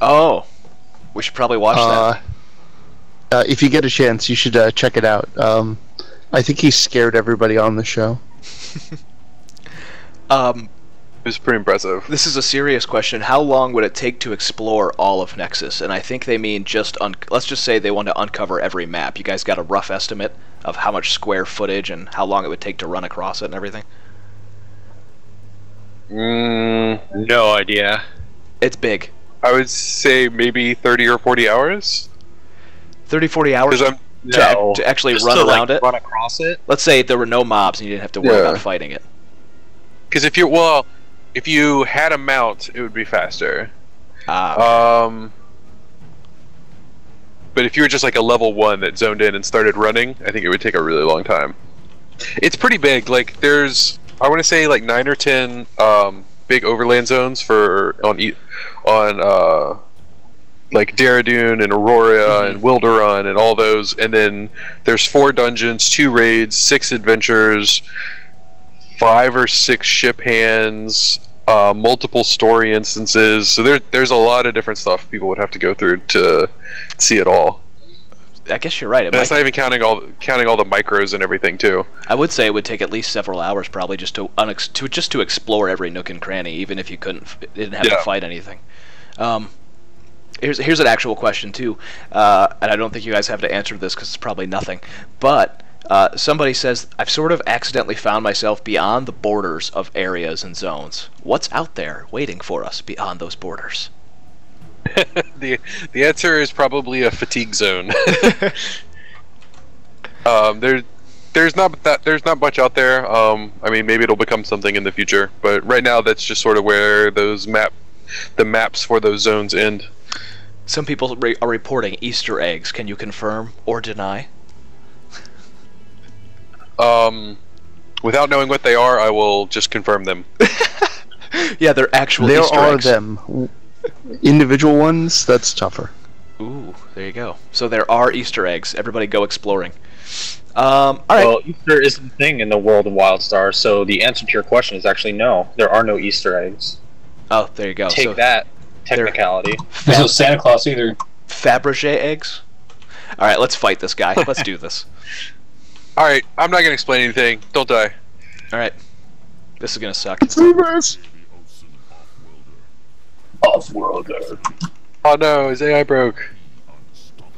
Oh, we should probably watch that. If you get a chance, you should check it out. I think he scared everybody on the show. It was pretty impressive. This is a serious question. How long would it take to explore all of Nexus? And I think they mean let's just say they want to uncover every map. You guys got a rough estimate of how much square footage and how long it would take to run across it and everything? No idea. It's big. I would say maybe 30 or 40 hours. 30, 40 hours? No. To actually Just run to, around it? Run across it? Let's say there were no mobs and you didn't have to worry about fighting it. Because if you had a mount, it would be faster. Okay. But if you were just like a level 1 that zoned in and started running, I think it would take a really long time. It's pretty big. Like there's, I want to say like 9 or 10 big overland zones on like Daradoon and Aurora and Wilderun and all those, and then there's 4 dungeons, 2 raids, 6 adventures, 5 or 6 ship hands, multiple story instances. So there's a lot of different stuff people would have to go through to see it all. I guess you're right. That's not even counting all the micros and everything too. I would say it would take at least several hours, probably, just to explore every nook and cranny, even if you didn't have to fight anything. Here's an actual question too, and I don't think you guys have to answer this because it's probably nothing. But somebody says, I've sort of accidentally found myself beyond the borders of areas and zones. What's out there waiting for us beyond those borders? The answer is probably a fatigue zone. There's not much out there. I mean, maybe it'll become something in the future, but right now that's just sort of where the maps for those zones end. Some people are reporting Easter eggs. Can you confirm or deny? Without knowing what they are, I will just confirm them. Yeah, they're actual there Easter eggs. There are them. Individual ones, that's tougher. Ooh, there you go. So there are Easter eggs. Everybody go exploring. All right. Well, Easter isn't a thing in the world of WildStar, so the answer to your question is actually no. There are no Easter eggs. Oh, there you go. Take that. technicality. There's no Santa Claus either. Fabergé eggs? Alright, let's fight this guy. Let's do this. Alright, I'm not gonna explain anything. Don't die. Alright. This is gonna suck. Off-worlder. Oh no, his AI broke.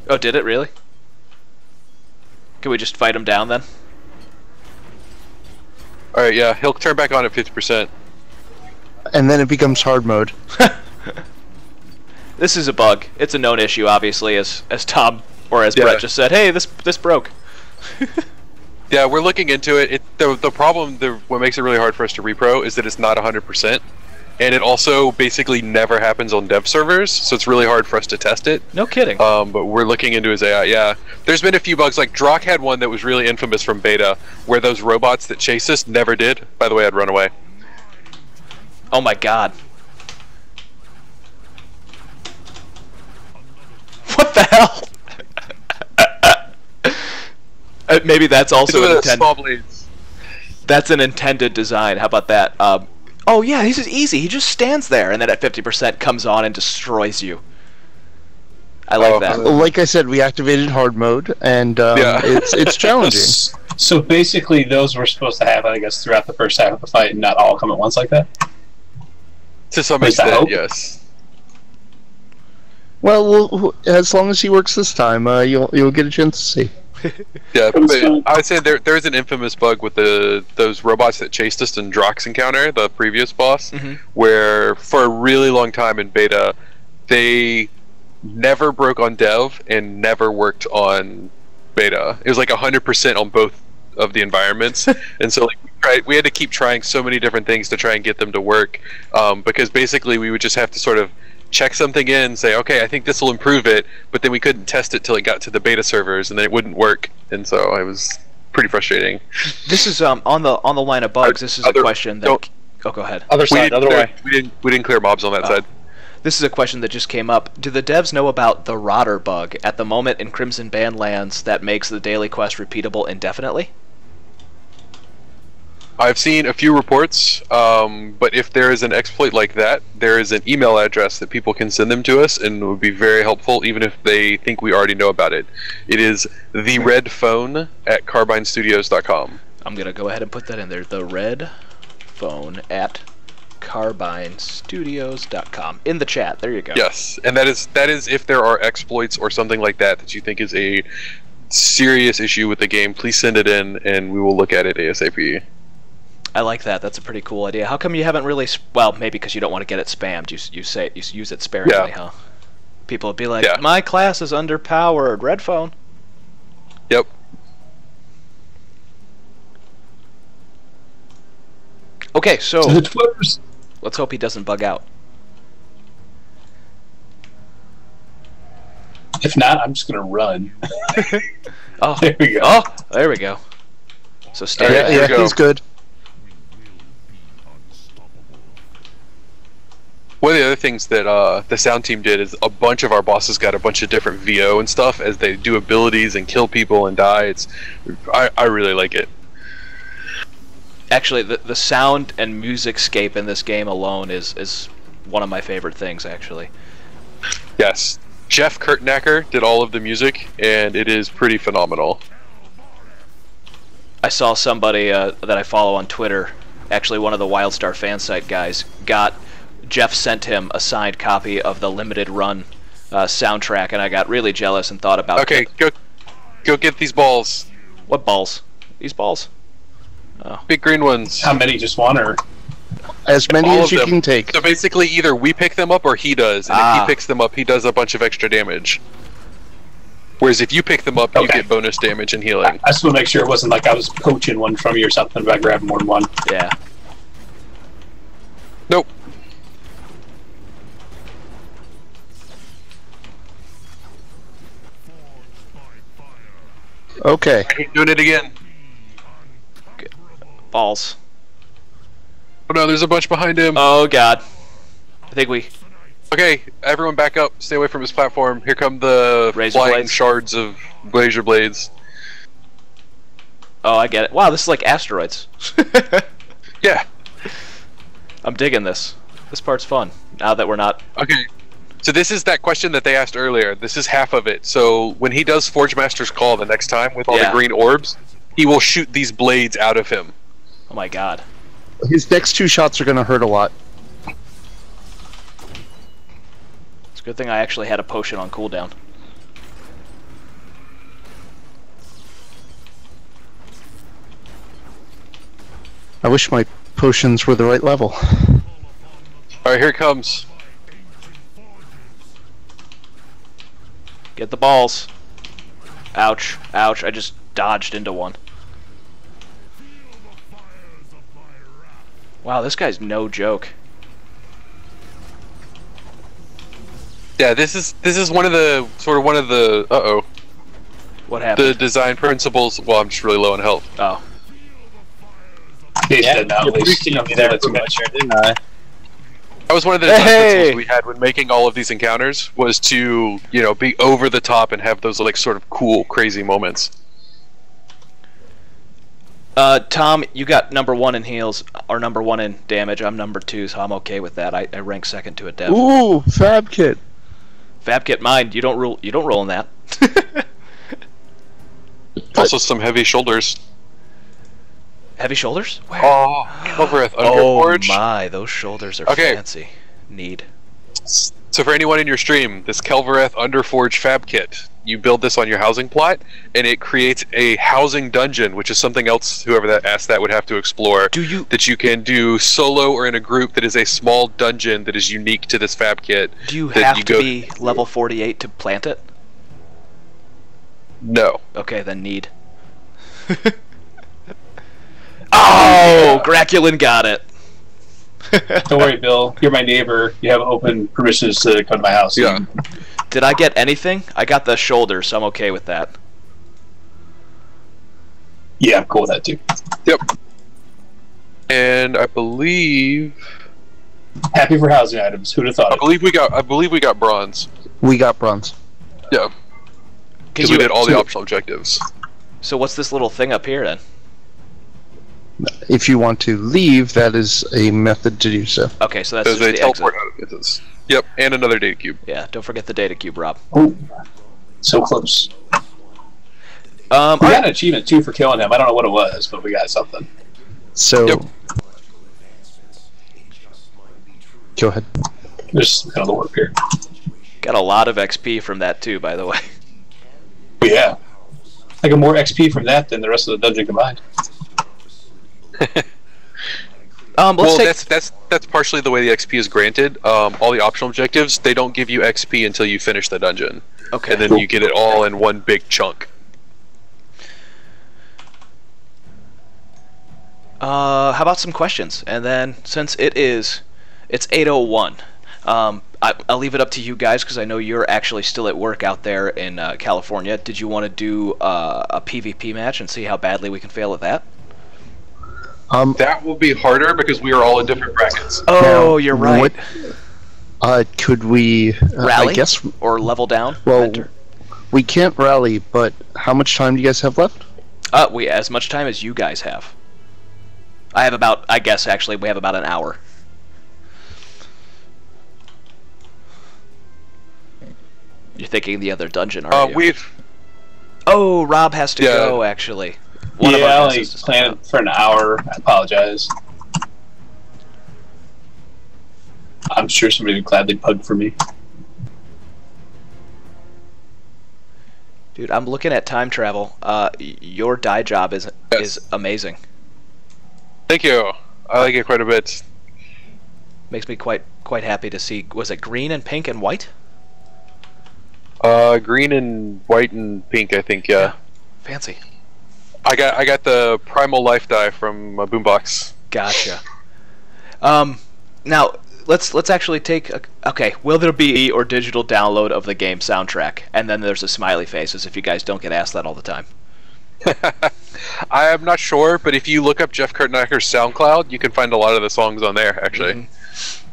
Oh, did it really? Can we just fight him down then? Alright, yeah, he'll turn back on at 50%. And then it becomes hard mode. This is a bug. It's a known issue, obviously, as Tom or as Brett just said. Hey, this broke. Yeah, we're looking into it. The problem, what makes it really hard for us to repro is that it's not 100%. And it also basically never happens on dev servers, so it's really hard for us to test it. No kidding. But we're looking into his AI, yeah. There's been a few bugs, like Drock had one that was really infamous from beta, where those robots that chased us never did. By the way, I'd run away. Oh my god. What the hell? Maybe that's also an intended. That's an intended design. How about that? Oh yeah, he's just easy. He just stands there, and then at 50% comes on and destroys you. I like that. Like I said, we activated hard mode, and it's challenging. So basically, those were supposed to happen, I guess, throughout the first half of the fight, and not all come at once like that. To some extent, yes. Well, as long as he works this time, you'll get a chance to see. Yeah, but I would say there's an infamous bug with those robots that chased us in Drock's encounter, the previous boss, where for a really long time in beta, they never broke on dev and never worked on beta. It was like 100% on both of the environments, and so like we had to keep trying so many different things to try and get them to work, because basically we would just have to sort of check something in, say, okay, I think this will improve it, but then we couldn't test it till it got to the beta servers, and then it wouldn't work, and so it was pretty frustrating. This is on the line of bugs. This is a question that. Oh, go ahead. Other side, other way. We didn't clear mobs on that side. This is a question that just came up. Do the devs know about the rotter bug at the moment in Crimson Bandlands that makes the daily quest repeatable indefinitely? I've seen a few reports, but if there is an exploit like that, there is an email address that people can send them to us, and it would be very helpful, even if they think we already know about it. It is theredphone@carbinestudios.com. I'm going to go ahead and put that in there. theredphone@carbinestudios.com. In the chat. There you go. Yes, and that is if there are exploits or something like that you think is a serious issue with the game, please send it in, and we will look at it ASAP. I like that. That's a pretty cool idea. How come you haven't really... Well, maybe because you don't want to get it spammed. You use it sparingly, huh? People would be like, my class is underpowered. Red phone. Yep. Okay, so... let's hope he doesn't bug out. If not, I'm just going to run. Oh, there we go. Oh, there we go. So stay yeah, he's good. One of the other things that the sound team did is a bunch of our bosses got a bunch of different VO and stuff as they do abilities and kill people and die. I really like it. Actually, the sound and music scape in this game alone is one of my favorite things, actually. Yes. Jeff Kurtnacker did all of the music, and it is pretty phenomenal. I saw somebody that I follow on Twitter, actually one of the WildStar fan site guys, Jeff sent him a signed copy of the limited run soundtrack, and I got really jealous and thought about... Okay, go get these balls. What balls? These balls? Oh. Big green ones. How many? Just one, or...? As many as you can take. So basically, either we pick them up or he does, and if he picks them up, he does a bunch of extra damage. Whereas if you pick them up, you get bonus damage and healing. I just want to make sure it wasn't like I was poaching one from you or something by grabbing more than one. Yeah. Nope. Okay. He's doing it again. Okay. Balls. Oh no, there's a bunch behind him. Oh god. I think we... Okay, everyone back up. Stay away from his platform. Here come the flying shards of laser blades. Oh, I get it. Wow, this is like asteroids. Yeah. I'm digging this. This part's fun. Now that we're not... Okay. So this is that question that they asked earlier. This is half of it. So when he does Forge Master's Call the next time with all the green orbs, he will shoot these blades out of him. Oh my god. His next 2 shots are going to hurt a lot. It's a good thing I actually had a potion on cooldown. I wish my potions were the right level. Alright, here it comes. Get the balls. Ouch. Ouch. I just dodged into one. Wow, this guy's no joke. Yeah, this is one of the What happened? the design principles. Well, I'm just really low on health. Oh. Yeah, you're boosting me there too much here, didn't I? That was one of the design principles we had when making all of these encounters, was to, you know, be over the top and have those like sort of cool, crazy moments. Tom, you got number 1 in heals, or number 1 in damage. I'm number 2, so I'm okay with that. I rank second to a dev. Ooh, Fab Kit. Fab Kit mine. You don't roll in that. Also some heavy shoulders. Heavy shoulders? Where? Oh, Kel Voreth Oh Underforge. my, those shoulders are fancy. Need. So for anyone in your stream, this Kel Voreth Underforge Fab Kit, you build this on your housing plot, and it creates a housing dungeon, which is something else whoever that asked that would have to explore. That you can do solo or in a group that is a small dungeon that is unique to this Fab Kit. Do you have to be level 48 to plant it? No. Okay, then need. Oh, Graculin got it. Don't worry, Bill. You're my neighbor. You have open permissions to come to my house. Yeah. Did I get anything? I got the shoulder, so I'm okay with that. Yeah, I'm cool with that too. Yep. And I believe. Happy for housing items. Who'd have thought I it? believe we got bronze. We got bronze. Yeah. Because we did all the optional objectives. So what's this little thing up here then? If you want to leave, that is a method to do so. Okay, so that's There's just a the teleport exit. out of this. Yep, and another data cube. Yeah, don't forget the data cube, Rob. Oh, so close. We Alright. got an achievement too for killing him. I don't know what it was, but we got something. So, Yep. Go ahead. There's another warp here. Got a lot of XP from that too, by the way. But yeah. I got more XP from that than the rest of the dungeon combined. Let's take... that's partially the way the XP is granted. All the optional objectives, they don't give you XP until you finish the dungeon. Okay. And then you get it all in one big chunk. How about some questions? And then, since it's 8:01, I'll leave it up to you guys because I know you're actually still at work out there in California. Did you want to do a PvP match and see how badly we can fail at that? That will be harder because we are all in different brackets. Oh, Now, you're right. Could we Rally? I guess. Or level down? Well, Enter. we can't rally, but how much time do you guys have left? We as much time as you guys have. I guess actually we have about an hour. You're thinking the other dungeon, aren't you? We've Rob has to go, actually. I only planned for an hour. I apologize. I'm sure somebody would gladly pug for me. Dude, I'm looking at time travel. Your dye job is amazing. Thank you. I like it quite a bit. Makes me quite happy to see. Was it green and pink and white? Green and white and pink, I think. Yeah. Fancy. I got the Primal Life die from Boombox. Gotcha. Now let's actually take okay. Will there be or digital download of the game soundtrack? And then there's a smiley face, as if you guys don't get asked that all the time. I am not sure, but if you look up Jeff Kurtnacker's SoundCloud, you can find a lot of the songs on there, actually. Mm-hmm.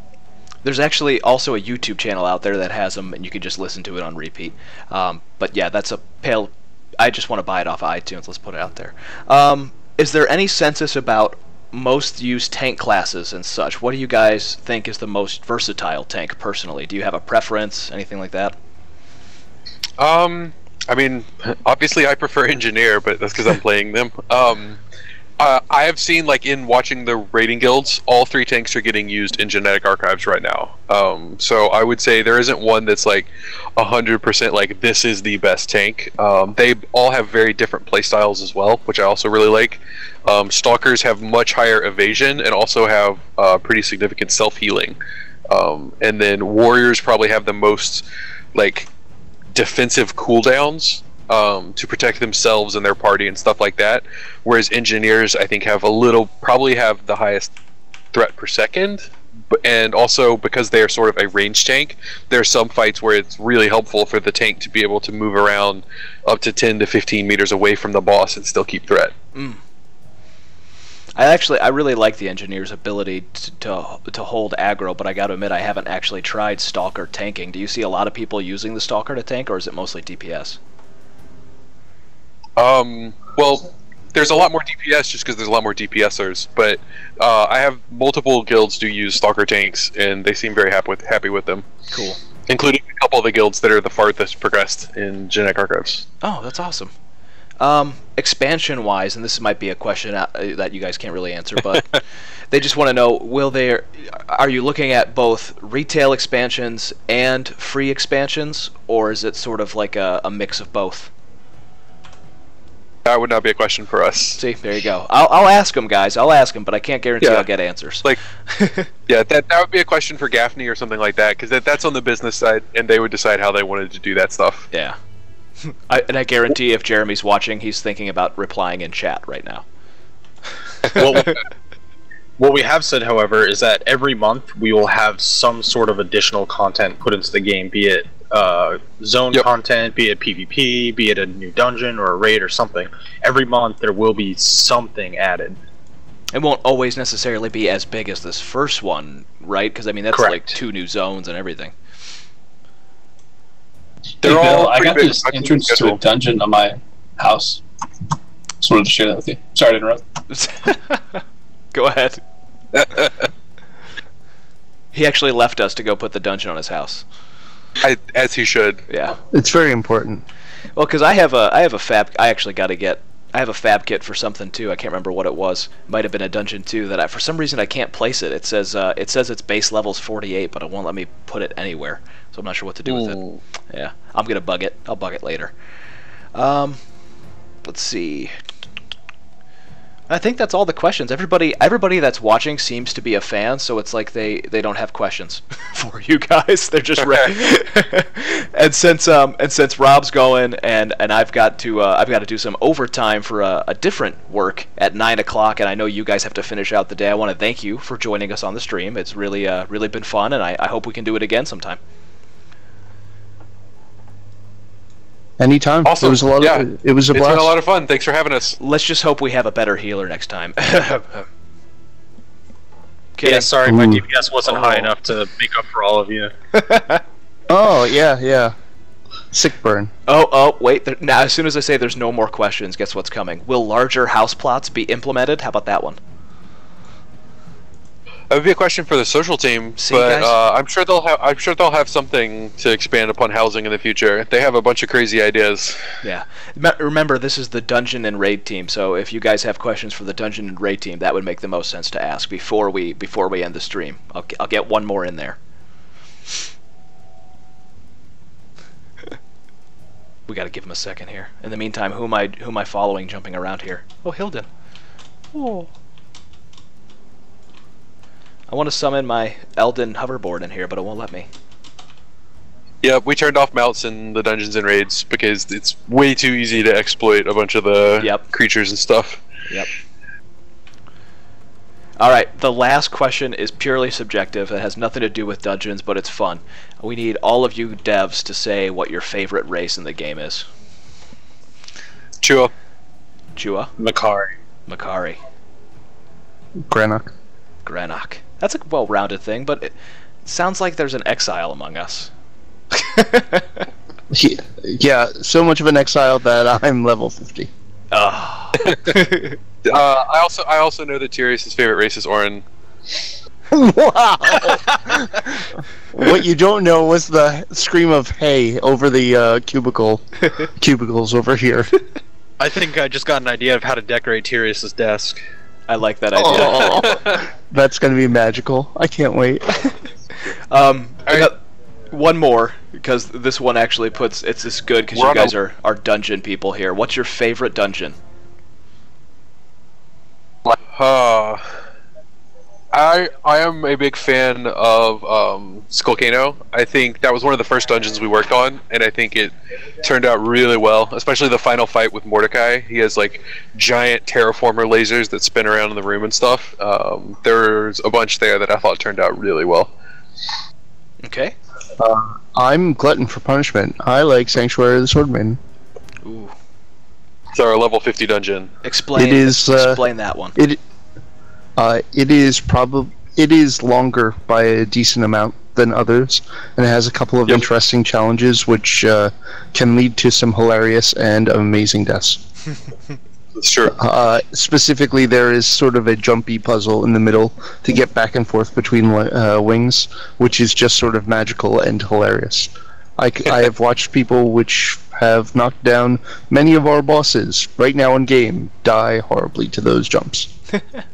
There's actually also a YouTube channel out there that has them, and you can just listen to it on repeat. But yeah, that's a pale... I just want to buy it off of iTunes. Let's put it out there. Is there any census about most used tank classes and such, what do you guys think is the most versatile tank personally? Do you have a preference, anything like that? I mean, obviously I prefer engineer, but that's because I'm playing them. I have seen, like, in watching the raiding guilds, all 3 tanks are getting used in genetic archives right now. So I would say there isn't one that's like 100% like this is the best tank. They all have very different playstyles as well, which I also really like. Stalkers have much higher evasion and also have pretty significant self-healing. And then warriors probably have the most like defensive cooldowns to protect themselves and their party and stuff like that, whereas engineers I think have probably have the highest threat per second, and also because they are sort of a range tank, there are some fights where it's really helpful for the tank to be able to move around up to 10 to 15 meters away from the boss and still keep threat. I really like the engineer's ability to hold aggro, but I gotta admit I haven't actually tried stalker tanking. Do you see a lot of people using the stalker to tank, or is it mostly DPS? Well, there's a lot more DPS just because there's a lot more DPSers, but I have multiple guilds do use stalker tanks, and they seem very happy with them. Cool. Including a couple of the guilds that are the farthest progressed in genetic archives. Oh, that's awesome. Expansion-wise, and this might be a question that you guys can't really answer, but they just want to know, are you looking at both retail expansions and free expansions, or is it sort of like a mix of both? That would not be a question for us. See, there you go. I'll ask them, guys. I'll ask them, but I can't guarantee I'll get answers. Like, yeah, that would be a question for Gaffney or something like that, because that's on the business side, and they would decide how they wanted to do that stuff. Yeah. And I guarantee if Jeremy's watching, he's thinking about replying in chat right now. What we have said, however, is that every month we will have some sort of additional content put into the game, be it zone content, be it PvP, be it a new dungeon or a raid or something. Every month there will be something added. It won't always necessarily be as big as this first one, right? Because I mean that's like 2 new zones and everything. Hey, Bill, I got this entrance to a dungeon on my house. Just wanted to share that with you. Sorry to interrupt. Go ahead. He actually left us to go put the dungeon on his house. As he should. Yeah. It's very important. Well, because I have a fab. I actually got to get. I have a fab kit for something too. I can't remember what it was. Might have been a dungeon too. That for some reason I can't place it. It says its base level's 48, but it won't let me put it anywhere. So I'm not sure what to do with it. Yeah, I'm gonna bug it. I'll bug it later. Let's see. I think that's all the questions. Everybody that's watching seems to be a fan, so it's like they don't have questions for you guys. They're just ready. and since Rob's going and I've got to do some overtime for a different work at 9 o'clock, and I know you guys have to finish out the day. I want to thank you for joining us on the stream. It's really been fun, and I hope we can do it again sometime. Anytime. Awesome. It was a lot. It was a blast. It's been a lot of fun. Thanks for having us. Let's just hope we have a better healer next time. Yeah, sorry, my DPS wasn't high enough to make up for all of you. Oh yeah. Sick burn. Oh wait. Now, as soon as I say there's no more questions, guess what's coming? Will larger house plots be implemented? How about that one? That would be a question for the social team, but I'm sure they'll have something to expand upon housing in the future. They have a bunch of crazy ideas. Yeah. Remember, this is the dungeon and raid team, so if you guys have questions for the dungeon and raid team, that would make the most sense to ask before we end the stream. I'll get one more in there. We got to give him a second here. In the meantime, who am I following jumping around here? Oh, Hilden. Oh. I want to summon my Elden hoverboard in here, but it won't let me. Yeah, we turned off mounts in the dungeons and raids because it's way too easy to exploit a bunch of the creatures and stuff. Yep. Alright, the last question is purely subjective. It has nothing to do with dungeons, but it's fun. We need all of you devs to say what your favorite race in the game is. Chua. Chua? Makari. Granok. That's a well-rounded thing, but it sounds like there's an exile among us. Yeah, so much of an exile that I'm level 50. Oh. I also know that Tyrion's favorite race is Orin. Wow! What you don't know was the scream of "Hey" over the cubicles over here. I think I just got an idea of how to decorate Tyrion's desk. I like that idea. Oh, that's gonna be magical. I can't wait. I got one more, because this one actually it's this good because you guys are dungeon people here. What's your favorite dungeon? I am a big fan of Skullcano. I think that was one of the first dungeons we worked on, and I think it turned out really well, especially the final fight with Mordecai. He has like giant terraformer lasers that spin around in the room and stuff. There's a bunch there that I thought turned out really well. Okay. I'm glutton for punishment. I like Sanctuary of the Swordmaiden. Ooh. It's our level 50 dungeon. Explain that one. It is longer by a decent amount than others, and it has a couple of interesting challenges which can lead to some hilarious and amazing deaths. That's true. Specifically, there is sort of a jumpy puzzle in the middle to get back and forth between wings, which is just sort of magical and hilarious. I have watched people which have knocked down many of our bosses right now in game die horribly to those jumps.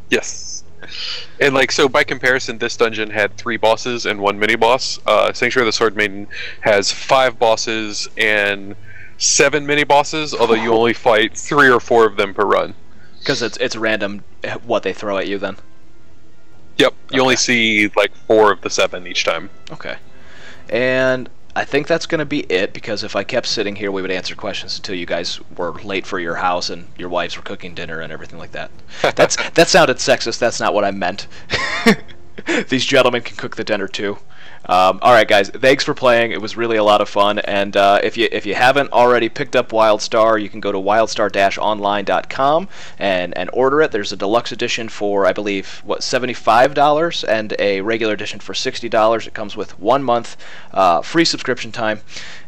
Yes. And like, so by comparison, this dungeon had 3 bosses and 1 mini boss. Sanctuary of the Swordmaiden has 5 bosses and 7 mini bosses, although you only fight 3 or 4 of them per run. Because it's random what they throw at you then. Yep, you only see like 4 of the 7 each time. Okay. And I think that's going to be it, because if I kept sitting here, we would answer questions until you guys were late for your house and your wives were cooking dinner and everything like that. That sounded sexist. That's not what I meant. These gentlemen can cook the dinner too. All right, guys. Thanks for playing. It was really a lot of fun. And if you haven't already picked up WildStar, you can go to wildstar-online.com and order it. There's a deluxe edition for, I believe, $75 and a regular edition for $60. It comes with 1 month free subscription time.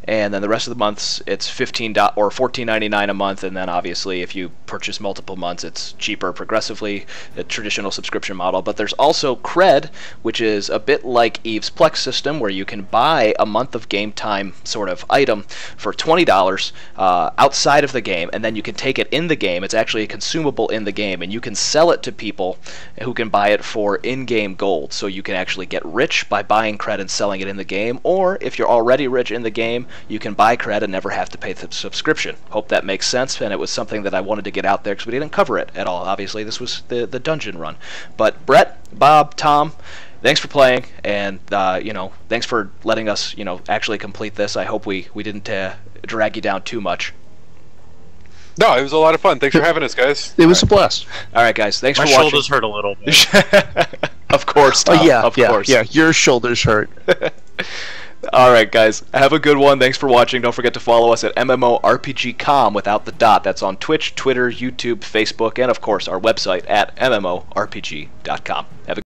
And then the rest of the months, it's $15 or $14.99 a month. And then obviously, if you purchase multiple months, it's cheaper progressively, the traditional subscription model. But there's also Cred, which is a bit like Eve's Plex system, where you can buy a month of game time sort of item for $20 outside of the game, and then you can take it in the game. It's actually a consumable in the game, and you can sell it to people who can buy it for in-game gold. So you can actually get rich by buying Cred and selling it in the game, or if you're already rich in the game, you can buy Cred and never have to pay the subscription. Hope that makes sense, and it was something that I wanted to get out there because we didn't cover it at all. Obviously, this was the dungeon run. But Brett, Bob, Tom, thanks for playing, and thanks for letting us actually complete this. I hope we didn't drag you down too much. No, it was a lot of fun. Thanks for having us, guys. It was a blast. All right, guys. Thanks My for watching. shoulders hurt a little bit. Of course, Tom. Of course. Yeah. Your shoulders hurt. All right, guys. Have a good one. Thanks for watching. Don't forget to follow us at MMORPG.com without the dot. That's on Twitch, Twitter, YouTube, Facebook, and of course our website at MMORPG.com. Have a